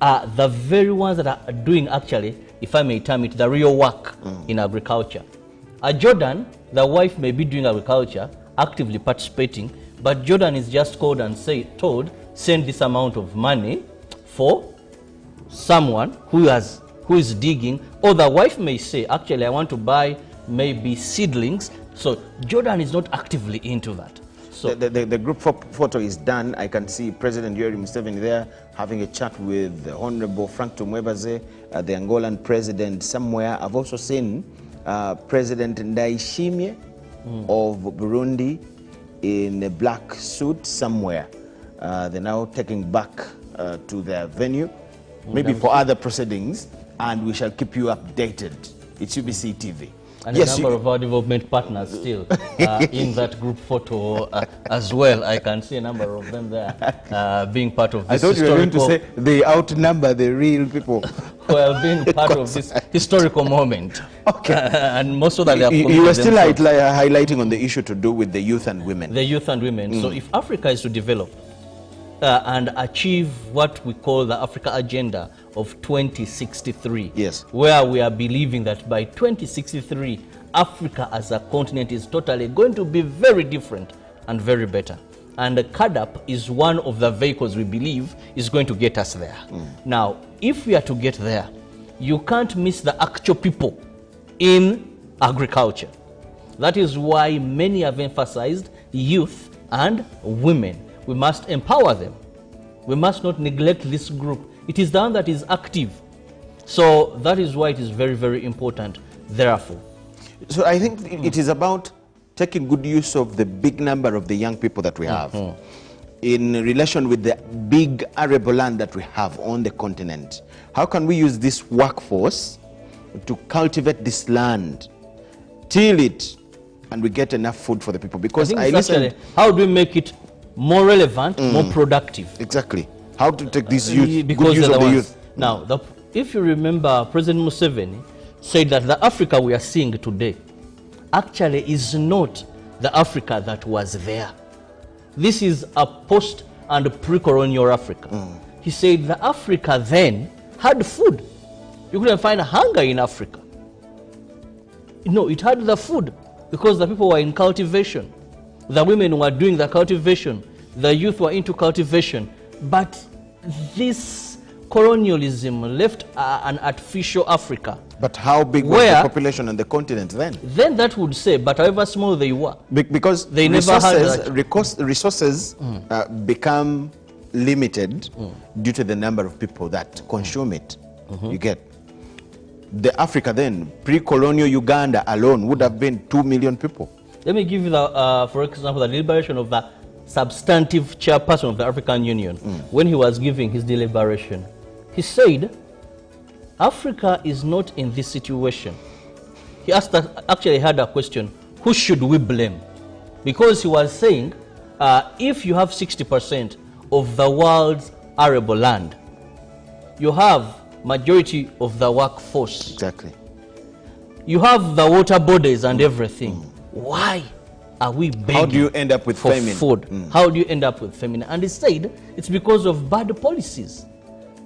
are the very ones that are doing, actually, if I may term it, the real work in agriculture. At Jordan, the wife may be doing agriculture, actively participating, but Jordan is just called and told, send this amount of money for someone who is digging, or the wife may say, actually, I want to buy maybe seedlings. So Jordan is not actively into that. So the group photo is done. I can see President Yoweri Museveni there having a chat with the Honorable Frank Tumwebaze, the Angolan president somewhere. I've also seen President Ndayishimiye of Burundi in a black suit somewhere. They're now taking back to their venue, maybe for other proceedings, and we shall keep you updated. It should be CTV. And a number of our development partners still in that group photo as well. I can see a number of them there being part of this. I thought you were going to say they outnumber the real people. Well, being part of this historical moment. And most of that you were still highlighting on the issue to do with the youth and women. The youth and women. So if Africa is to develop and achieve what we call the Africa Agenda of 2063, where we are believing that by 2063, Africa as a continent is totally going to be very different and very better. And Caadp is one of the vehicles we believe is going to get us there. Now, if we are to get there, you can't miss the actual people in agriculture. That is why many have emphasized youth and women. We must empower them. We must not neglect this group. It is the one that is active. So that is why it is very, very important, therefore. So I think it is about taking good use of the big number of the young people that we have in relation with the big arable land that we have on the continent. How can we use this workforce to cultivate this land, till it, and we get enough food for the people? Because I listen. How do we make it more relevant, more productive? Exactly. How to take this youth, good use of the youth. Now, if you remember, President Museveni said that the Africa we are seeing today actually is not the Africa that was there. This is a post and pre-colonial Africa. He said the Africa then had food. You couldn't find hunger in Africa. No, it had the food because the people were in cultivation. The women were doing the cultivation. The youth were into cultivation. But this colonialism left an artificial Africa. But how big was the population on the continent then? Then that would say, but however small they were. Because they resources become limited due to the number of people that consume it. You get. The Africa then, pre-colonial Uganda alone would have been 2 million people. Let me give you, for example, the deliberation of the substantive chairperson of the African Union. When he was giving his deliberation, he said, Africa is not in this situation. He asked, actually had a question, who should we blame? Because he was saying, if you have 60% of the world's arable land, you have majority of the workforce. Exactly. You have the water bodies and everything. Why are we begging? How do you end up with for famine? Food? How do you end up with famine? And it said it's because of bad policies.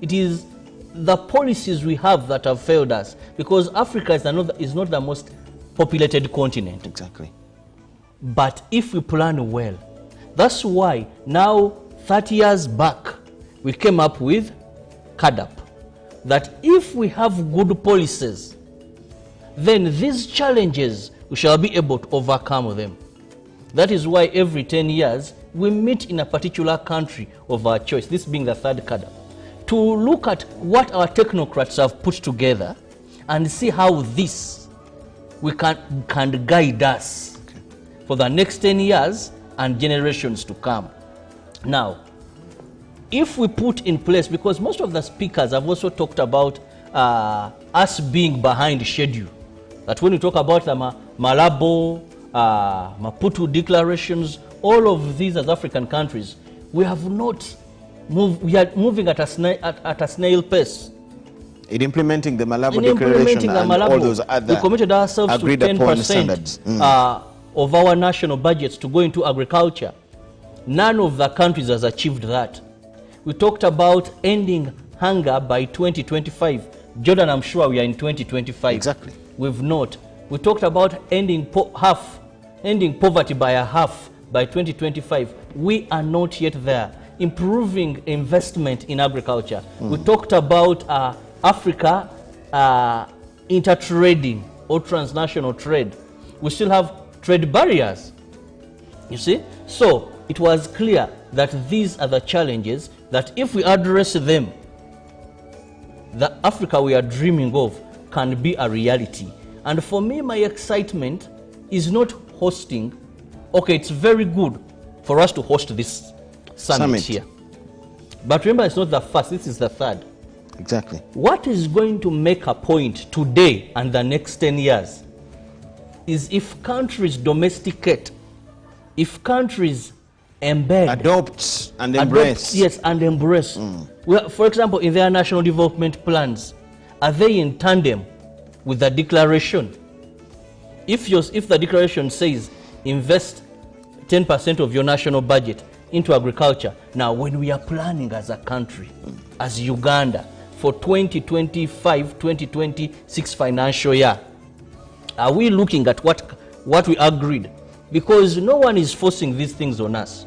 It is the policies we have that have failed us, because Africa is not the most populated continent. Exactly. But if we plan well, that's why now 30 years back we came up with Caadp, that if we have good policies, then these challenges we shall be able to overcome them. That is why every 10 years we meet in a particular country of our choice, this being the third Caadp, to look at what our technocrats have put together and see how this can guide us for the next 10 years and generations to come. Now, if we put in place, because most of the speakers have also talked about us being behind schedule, that when we talk about the Malabo, Maputo declarations, all of these as African countries, we have not moved, we are moving at a snail pace. In implementing the Malabo declaration and all those other we committed ourselves to 10% of our national budgets to go into agriculture. None of the countries has achieved that. We talked about ending hunger by 2025. Jordan, I'm sure we are in 2025. Exactly. We've not. We talked about ending poverty by a half by 2025. We are not yet there. Improving investment in agriculture. We talked about Africa intertrading or transnational trade. We still have trade barriers, you see. So it was clear that these are the challenges that if we address them, the Africa we are dreaming of can be a reality. And for me, my excitement is not hosting. Okay, it's very good for us to host this summit here. But remember, it's not the first, this is the third. Exactly. What is going to make a point today and the next 10 years is if countries domesticate, if countries embed, adopt and embrace. Yes, and embrace. Well, for example, in their national development plans, are they in tandem with the declaration? If the declaration says invest 10% of your national budget into agriculture, now when we are planning as a country, as Uganda, for 2025-2026 financial year, are we looking at what we agreed? Because no one is forcing these things on us.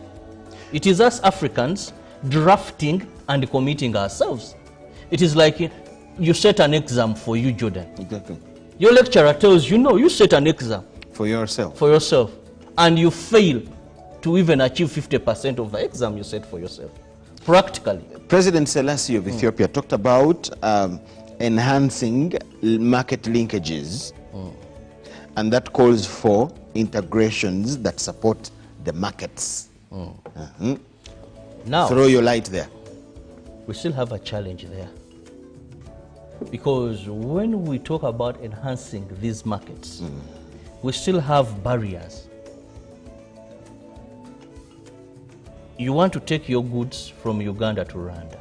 It is us Africans drafting and committing ourselves. It is like you set an exam for you, Jordan. Exactly. Your lecturer tells you, no, you set an exam. For yourself. For yourself. And you fail to even achieve 50% of the exam you set for yourself. Practically. President Selassie of Ethiopia talked about enhancing market linkages. And that calls for integrations that support the markets. Now, throw your light there. We still have a challenge there. Because when we talk about enhancing these markets, we still have barriers. You want to take your goods from Uganda to Rwanda.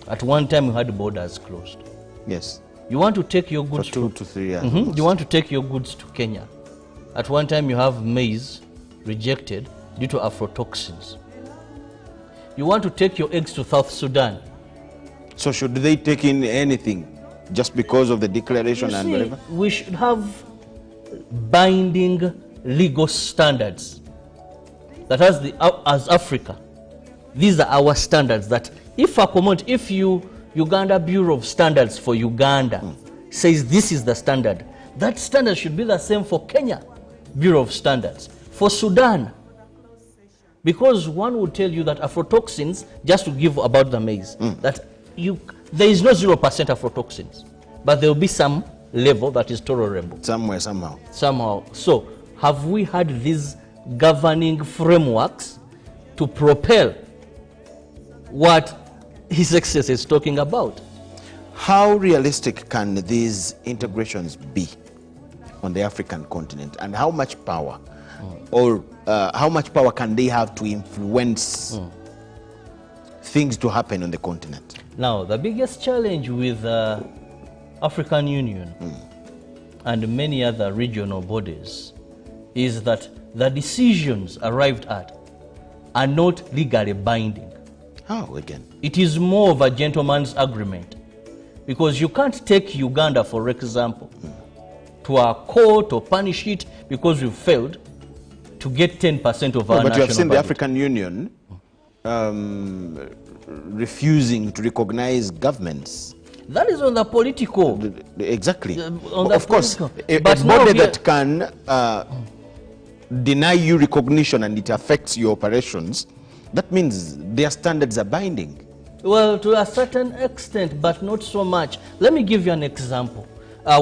At one time, we had borders closed. Yes. You want to take your goods for 2 to 3 years. You want to take your goods to Kenya. At one time, you have maize rejected due to aflatoxins. You want to take your eggs to South Sudan. So should they take in anything just because of the declaration and whatever? We should have binding legal standards. That as Africa, these are our standards. That if Uganda Bureau of Standards for Uganda says this is the standard, that standard should be the same for Kenya Bureau of Standards, for Sudan. Because one would tell you that aflatoxins, just to give about the maize, that there is no 0% aflatoxins, but there will be some level that is tolerable. Somewhere, somehow. Somehow. So, have we had these governing frameworks to propel what His Excellency is talking about? How realistic can these integrations be on the African continent, and how much power or how much power can they have to influence things to happen on the continent? Now, the biggest challenge with African Union and many other regional bodies is that the decisions arrived at are not legally binding. How again? It is more of a gentleman's agreement, because you can't take Uganda, for example, to a court or punish it because we've failed to get 10% of our national budget. But you have seen the African Union refusing to recognize governments. That is on the political. Exactly. Of course, a body that can deny you recognition and it affects your operations, that means their standards are binding. Well, to a certain extent, but not so much. Let me give you an example.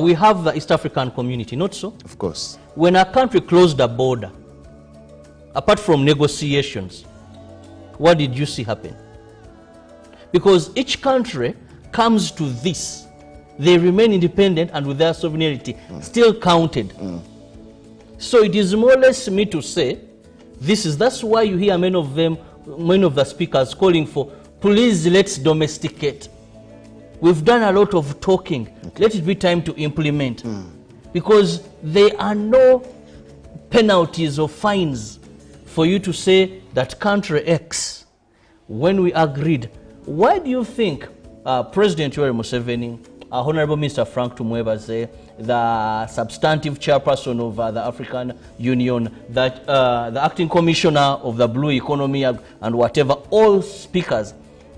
We have the East African community, not so? Of course. When a country closed the border, apart from negotiations, what did you see happen? Because each country comes to this, they remain independent and with their sovereignty still counted. So it is more or less me to say, that's why you hear many of the speakers calling for, please let's domesticate. We've done a lot of talking. Let it be time to implement. Because there are no penalties or fines for you to say that country X, when we agreed. Why do you think President Yoweri Museveni, Honorable Mr. Frank Tumwebaze, the substantive chairperson of the African Union, the acting commissioner of the Blue Economy and whatever, all speakers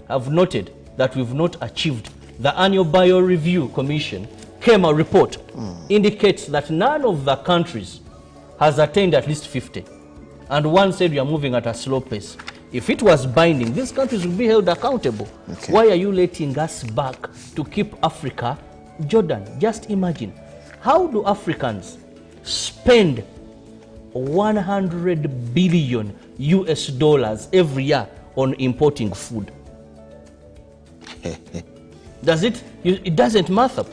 have noted that we've not achieved? The annual Bio-Review Commission came a report indicates that none of the countries has attained at least 50. And one said we are moving at a slow pace. If it was binding, these countries would be held accountable. Why are you letting us back to keep Africa? Jordan, just imagine, how do Africans spend 100 billion US dollars every year on importing food? Does it? It doesn't matter.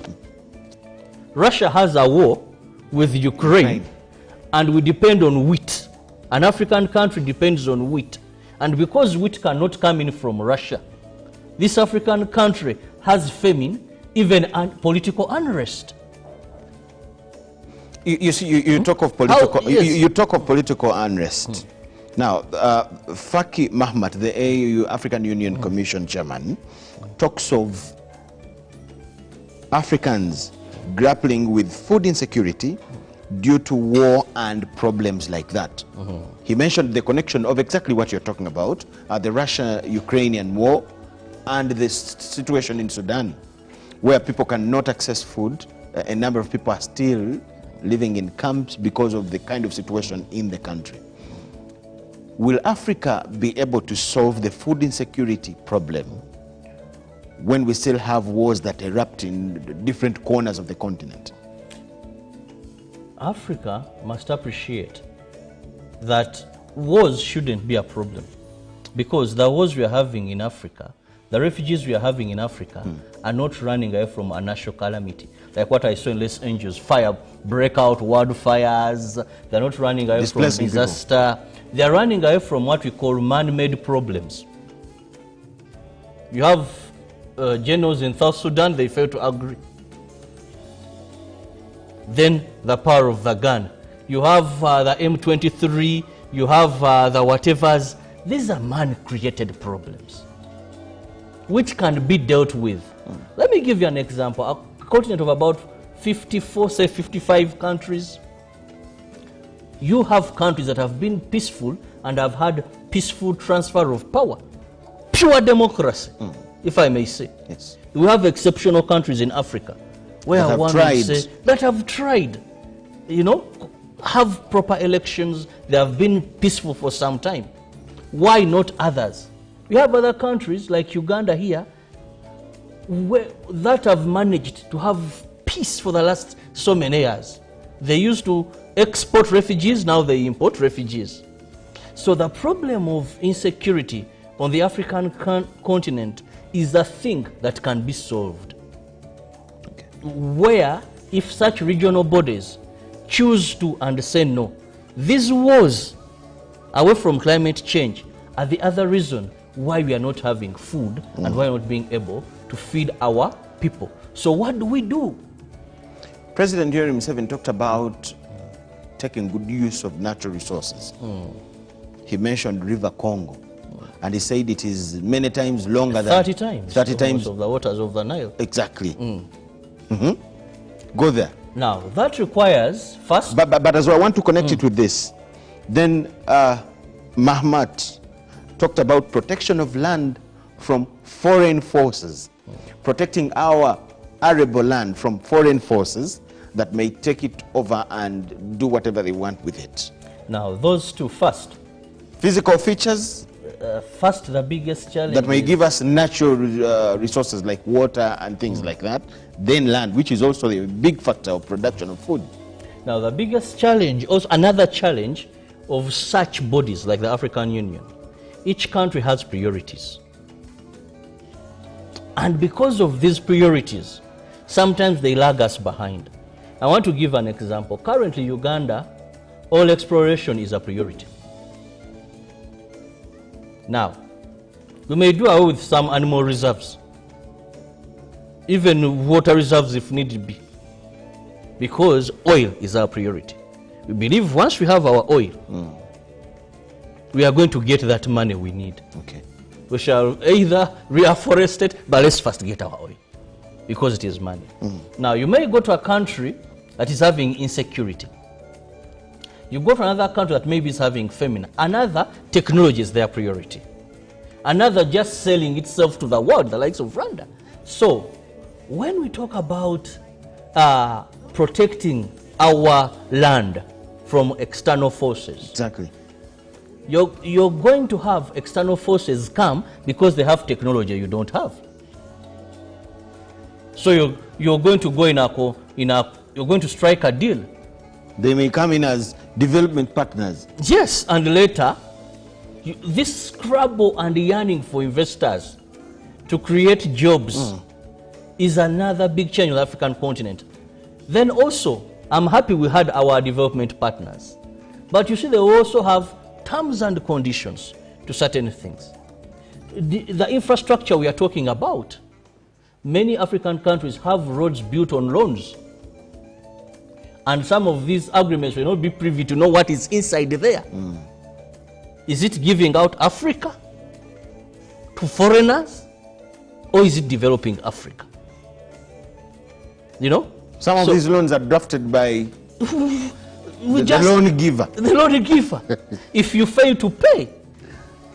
Russia has a war with Ukraine, and we depend on wheat. An African country depends on wheat. And because wheat cannot come in from Russia, this African country has famine, even political unrest. You see, you talk of political. You talk of political unrest. Now, Faki Mahamat, the AU African Union Commission chairman, talks of Africans grappling with food insecurity due to war and problems like that. He mentioned the connection of exactly what you're talking about, the Russia-Ukrainian war and the situation in Sudan, where people cannot access food. A number of people are still living in camps because of the kind of situation in the country. Will Africa be able to solve the food insecurity problem when we still have wars that erupt in different corners of the continent? Africa must appreciate that wars shouldn't be a problem, because the wars we are having in Africa, the refugees we are having in Africa are not running away from a natural calamity. Like what I saw in Los Angeles, fire breakout, wildfires. They're not running away from disaster. They're running away from what we call man-made problems. You have generals in South Sudan, they fail to agree. Then the power of the gun. You have the M23, you have the whatevers. These are man-created problems which can be dealt with. Let me give you an example. A continent of about 54, say 55 countries. You have countries that have been peaceful and have had peaceful transfer of power. Pure democracy, if I may say. Yes. We have exceptional countries in Africa where that one have would say that have tried, you know, have proper elections. They have been peaceful for some time. Why not others? We have other countries like Uganda here that have managed to have peace for the last so many years. They used to export refugees, now they import refugees. So the problem of insecurity on the African continent is a thing that can be solved. Where, if such regional bodies choose to and say no, these wars away from climate change are the other reason why we are not having food and why we are not being able to feed our people. So what do we do? President Yoweri Museveni talked about taking good use of natural resources. He mentioned River Congo, and he said it is many times longer 30 than times. 30 times of the waters of the Nile. Exactly. Go there. Now, that requires first... But as well, I want to connect it with this. Then Mahamat talked about protection of land from foreign forces, protecting our arable land from foreign forces that may take it over and do whatever they want with it. Now, those two first. Physical features. First, the biggest challenge that may give us natural resources like water and things like that. Then land, which is also a big factor of production of food. Now, the biggest challenge, also another challenge of such bodies like the African Union, each country has priorities. And because of these priorities, sometimes they lag us behind. I want to give an example. Currently, Uganda, oil exploration is a priority. Now, we may do away with some animal reserves, even water reserves if need be, because oil is our priority. We believe once we have our oil, we are going to get that money we need. Okay. We shall either reforest it, but let's first get our oil, because it is money. Now, you may go to a country that is having insecurity. You go to another country that maybe is having famine. Another, technology is their priority. Another, just selling itself to the world, the likes of Rwanda. So, when we talk about protecting our land from external forces, exactly, you're going to have external forces come because they have technology you don't have. So you're going to go you're going to strike a deal. They may come in as development partners. Yes, and later, this scrabble and yearning for investors to create jobs is another big change on the African continent. Then also, I'm happy we had our development partners. But you see, they also have terms and conditions to certain things. The infrastructure we are talking about, many African countries have roads built on loans. And some of these agreements will not be privy to know what is inside there. Is it giving out Africa to foreigners, or is it developing Africa? You know? Some of these loans are drafted by the loan giver. The loan giver. If you fail to pay,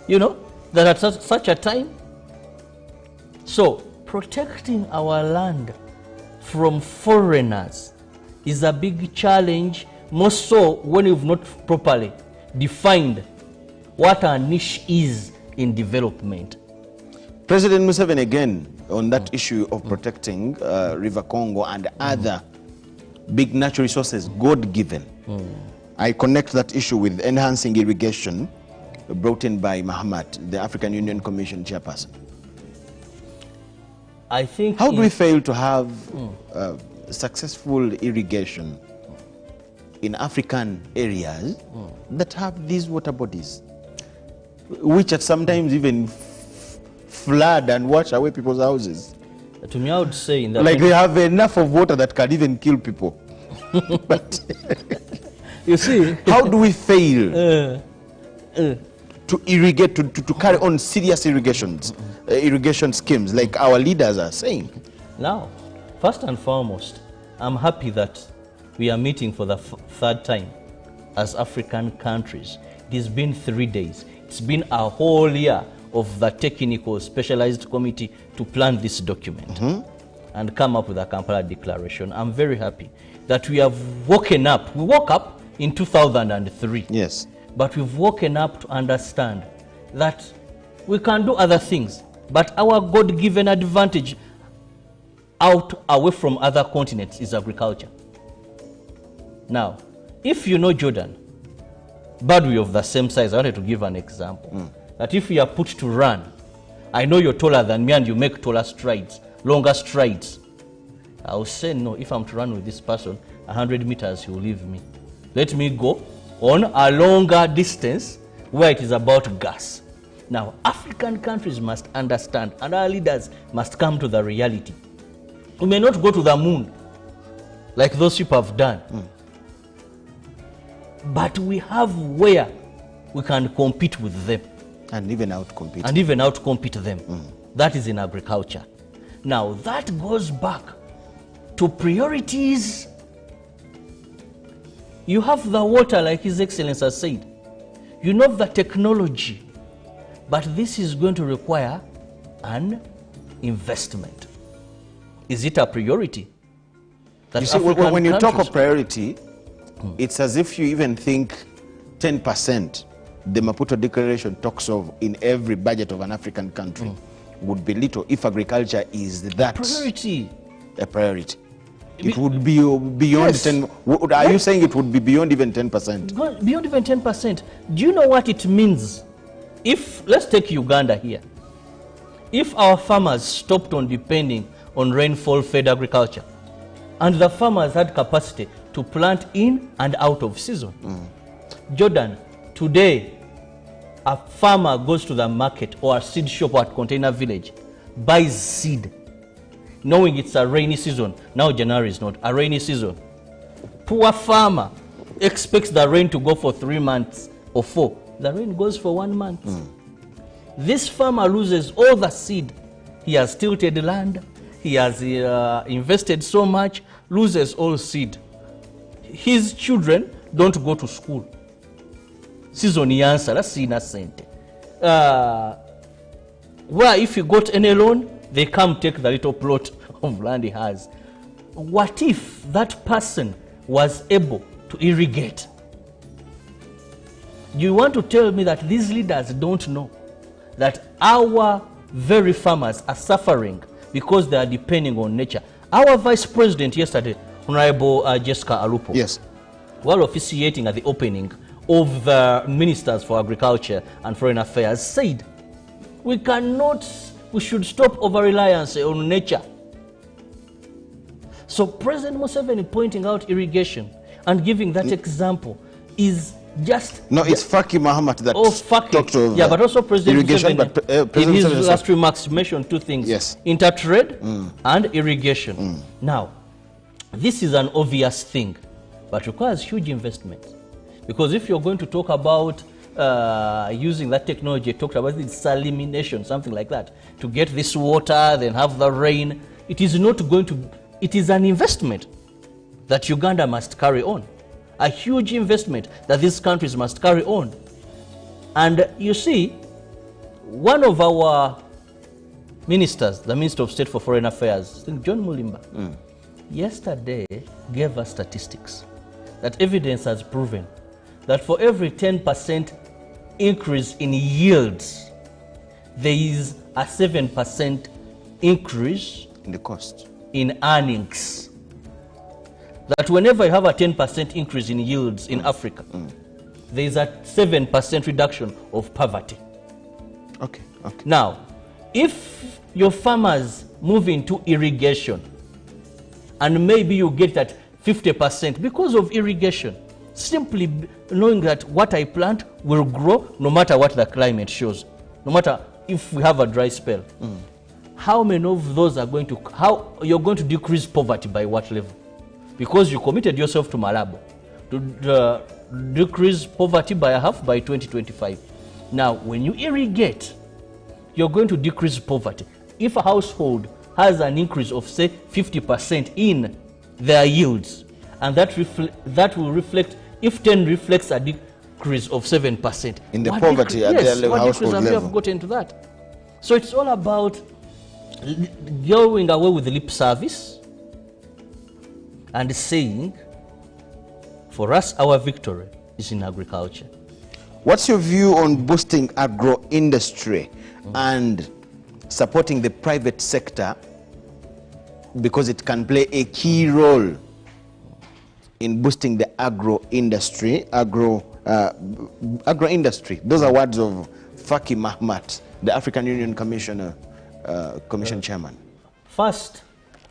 you know, that at such a time. So, protecting our land from foreigners is a big challenge, more so when you've not properly defined what our niche is in development. President Museveni, again, on that issue of protecting River Congo and other big natural resources, God-given. I connect that issue with enhancing irrigation brought in by Mahamat, the African Union Commission chairperson. I think... How do we fail to have successful irrigation in African areas that have these water bodies, which at sometimes even flood and wash away people's houses? To me, I would say in that, like they have enough of water that can even kill people. But you see, how do we fail to irrigate, to carry on serious irrigation schemes like our leaders are saying? Now, first and foremost, I'm happy that we are meeting for the third time as African countries. It has been 3 days. It's been a whole year of the technical specialized committee to plan this document and come up with a Kampala declaration. I'm very happy that we have woken up. We woke up in 2003. Yes. But we've woken up to understand that we can do other things, but our God-given advantage away from other continents is agriculture. Now, if you know Jordan, but we of the same size, I wanted to give an example. That if you are put to run, I know you're taller than me and you make taller strides, longer strides. I will say no, if I'm to run with this person, 100 meters, he will leave me. Let me go on a longer distance where it is about gas. Now, African countries must understand, and our leaders must come to the reality. We may not go to the moon like those people have done. But we have where we can compete with them. And even outcompete. And even outcompete them. That is in agriculture. Now, that goes back to priorities. You have the water, like His Excellency has said. You know the technology. But this is going to require an investment. Is it a priority? You see, when you talk of priority, it's as if you even think 10%, the Maputo Declaration talks of in every budget of an African country, would be little if agriculture is that priority. A priority. It would be beyond 10. Are you saying it would be beyond even 10%? Beyond even 10%. Do you know what it means? If, let's take Uganda here. If our farmers stopped on depending on rainfall-fed agriculture, and the farmers had capacity to plant in and out of season. Jordan, today, a farmer goes to the market or a seed shop at Container Village, buys seed, knowing it's a rainy season. Now January is not a rainy season. Poor farmer expects the rain to go for 3 months or 4. The rain goes for 1 month. This farmer loses all the seed. He has tilted land. He has invested so much, loses all seed. His children don't go to school. Season answer, that's innocent. Where if he got any loan, they come take the little plot of land he has. What if that person was able to irrigate? You want to tell me that these leaders don't know that our very farmers are suffering because they are depending on nature? Our Vice President yesterday, Honorable Jessica Alupo, yes, while officiating at the opening of the Ministers for Agriculture and Foreign Affairs, said we should stop over-reliance on nature. So President Museveni pointing out irrigation and giving that example is just... No, it's Faki Mahamat that talked of but also President irrigation, Museveni, in his last remarks, mentioned 2 things. Yes. Intertrade and irrigation. Now, this is an obvious thing, but requires huge investment. Because if you're going to talk about using that technology, talked about desalination, something like that, to get this water, then have the rain, it is not going to... It is an investment that Uganda must carry on. A huge investment that these countries must carry on. And you see, one of our ministers, the Minister of State for Foreign Affairs, John Mulimba, yesterday gave us statistics that evidence has proven that for every 10% increase in yields, there is a 7% increase in the cost, in earnings. That whenever you have a 10% increase in yields in Africa, there is a 7% reduction of poverty. Okay. Now, if your farmers move into irrigation, and maybe you get that 50% because of irrigation, simply knowing that what I plant will grow no matter what the climate shows, no matter if we have a dry spell. How many of those are going to, how you're going to decrease poverty by what level? Because you committed yourself to Malabo to decrease poverty by a half by 2025. Now, when you irrigate, you're going to decrease poverty. If a household has an increase of, say, 50% in their yields, and that will reflect, if 10 reflects a decrease of 7%. In the poverty at their level, household level. Have gotten to that. So it's all about going away with the lip service and saying, for us, our victory is in agriculture. What's your view on boosting agro-industry and supporting the private sector, because it can play a key role in boosting the agro-industry? Agro-industry. Those are words of Faki Mahamat, the African Union Commission Chairman. First,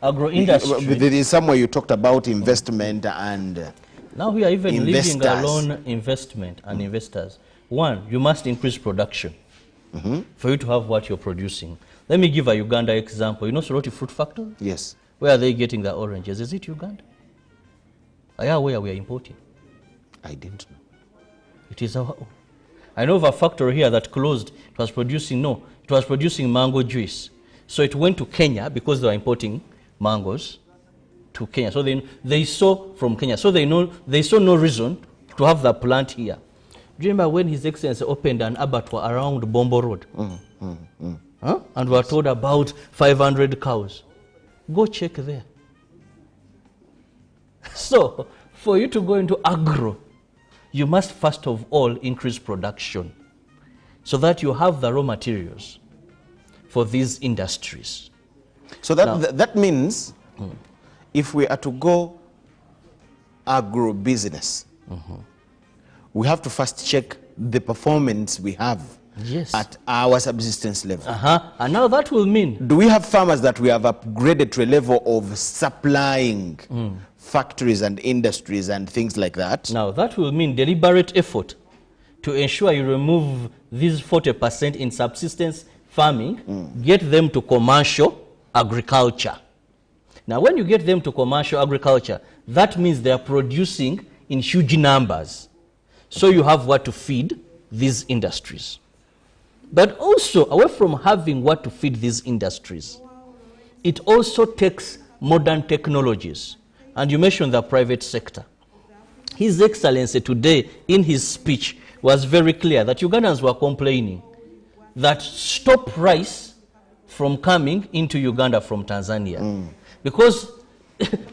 agro-industry. There is somewhere you talked about investment and now we are even investors. Leaving alone investment and investors. One, you must increase production for you to have what you're producing. Let me give a Uganda example. You know Soroti Fruit Factory? Yes. Where are they getting the oranges? Is it Uganda? Are you aware we are importing? I didn't know. It is our own. I know of a factory here that closed. It was producing mango juice. So it went to Kenya because they were importing mangoes to Kenya. So they saw from Kenya. So they saw no reason to have the plant here. Do you remember when His Excellency opened an abattoir around Bombo Road? Huh? And we were told about 500 cows. Go check there. So, for you to go into agro, you must first of all increase production so that you have the raw materials for these industries. So that means if we are to go agro business, we have to first check the performance we have at our subsistence level. And now that will mean... Do we have farmers that we have upgraded to a level of supplying factories and industries and things like that? Now that will mean deliberate effort to ensure you remove these 40% in subsistence farming, get them to commercial agriculture. Now when you get them to commercial agriculture, that means they are producing in huge numbers. So you have what to feed these industries. But also, away from having what to feed these industries, it also takes modern technologies. And you mentioned the private sector. His Excellency today, in his speech, was very clear that Ugandans were complaining that stop rice from coming into Uganda from Tanzania. Because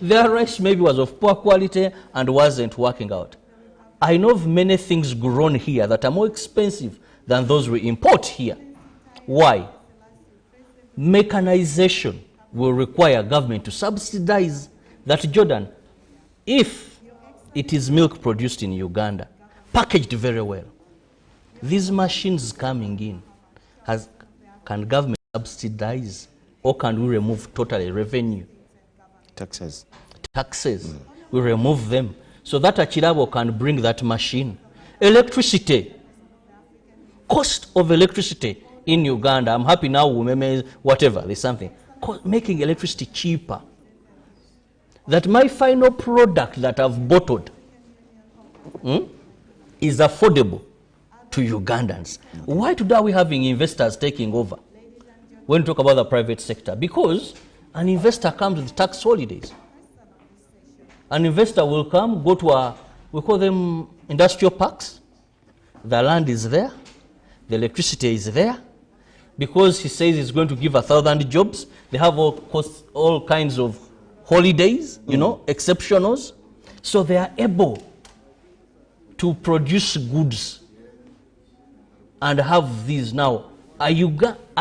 their rice maybe was of poor quality and wasn't working out. I know of many things grown here that are more expensive than those we import here. Why? Mechanization will require government to subsidize that. Jordan, if it is milk produced in Uganda, packaged very well, these machines coming in, can government subsidize or can we remove totally revenue? Taxes. We remove them so that Achirabo can bring that machine. Electricity. Cost of electricity in Uganda, I'm happy now, whatever, there's something. Making electricity cheaper. That my final product that I've bottled is affordable to Ugandans. Why today are we having investors taking over when we talk about the private sector? Because an investor comes with tax holidays. An investor will come, go to we call them industrial parks. The land is there. The electricity is there. Because he says he's going to give 1,000 jobs. They have all kinds of holidays, exceptionals. So they are able to produce goods and have these now. A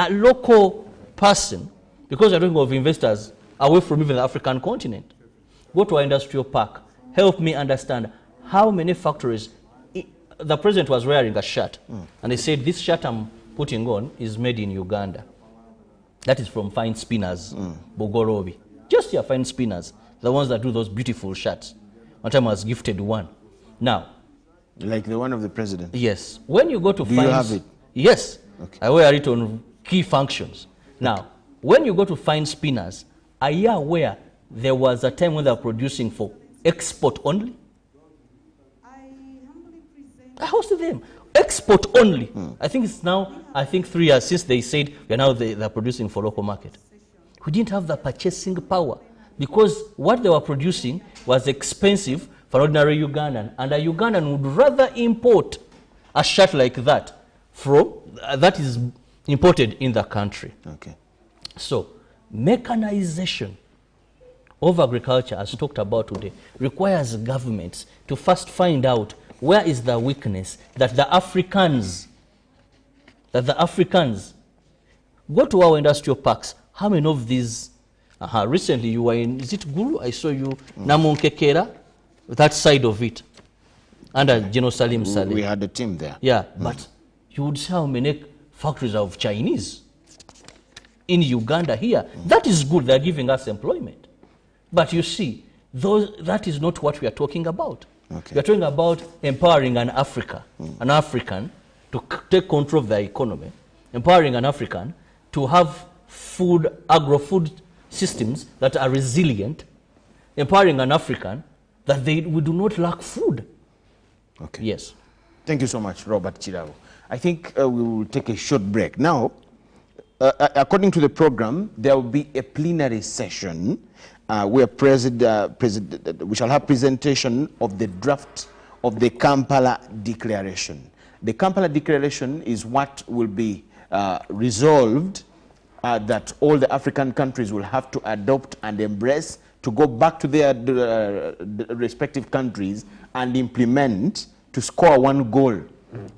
local person, because I'm talking of investors away from even the African continent, go to our industrial park, help me understand how many factories. The president was wearing a shirt, and he said, this shirt I'm putting on is made in Uganda. That is from Fine Spinners, Bogorobi. Just your Fine Spinners, the ones that do those beautiful shirts. One time I was gifted one. Now, like the one of the president? Yes. When you go to Do you have it? Yes. Okay. I wear it on key functions. Now, when you go to Fine Spinners, are you aware there was a time when they were producing for export only? I hosted them. Export only. I think it's now, 3 years since they said they're producing for local market. We didn't have the purchasing power because what they were producing was expensive for an ordinary Ugandan. And a Ugandan would rather import a shirt like that that is imported in the country. Okay. So, mechanization of agriculture, as talked about today, requires governments to first find out where is the weakness that the Africans go to our industrial parks. How many of these? Recently you were in, is it Gulu? I saw you, Namunkekera, that side of it, under General Salim Saleh. We had a team there. Yeah, but you would see how many factories of Chinese in Uganda here. That is good, they're giving us employment. But you see, that is not what we are talking about. Okay. We are talking about empowering an African to take control of their economy, empowering an African to have agro-food systems that are resilient, empowering an African that we do not lack food. Okay. Yes. Thank you so much, Robert Chirabo. I think we will take a short break. Now, according to the program, there will be a plenary session where we shall have presentation of the draft of the Kampala Declaration. The Kampala Declaration is what will be resolved that all the African countries will have to adopt and embrace to go back to their respective countries and implement to score one goal,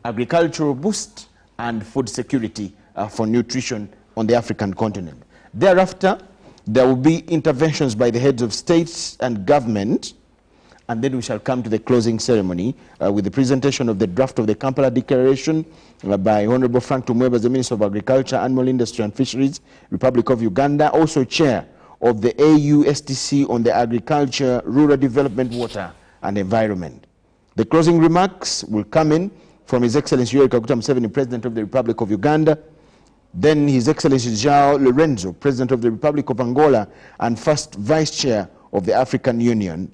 agricultural boost and food security for nutrition on the African continent. Thereafter, there will be interventions by the heads of states and government, and then we shall come to the closing ceremony with the presentation of the draft of the Kampala Declaration by Honorable Frank Tumweba, the Minister of Agriculture, Animal Industry and Fisheries, Republic of Uganda, also Chair of the AU-STC on the Agriculture, Rural Development, Water and Environment. The closing remarks will come in from His Excellency Yoweri Kaguta Museveni, President of the Republic of Uganda, then His Excellency João Lorenzo, President of the Republic of Angola and first Vice Chair of the African Union.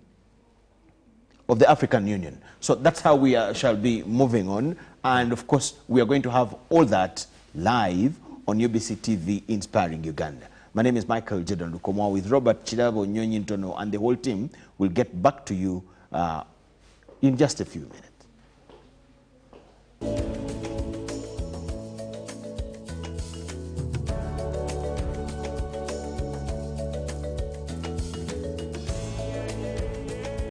So that's how we shall be moving on, and of course we are going to have all that live on UBC TV Inspiring Uganda. My name is Michael Jordan Lukomo with Robert Chirabo Nyonyintono, and the whole team will get back to you in just a few minutes.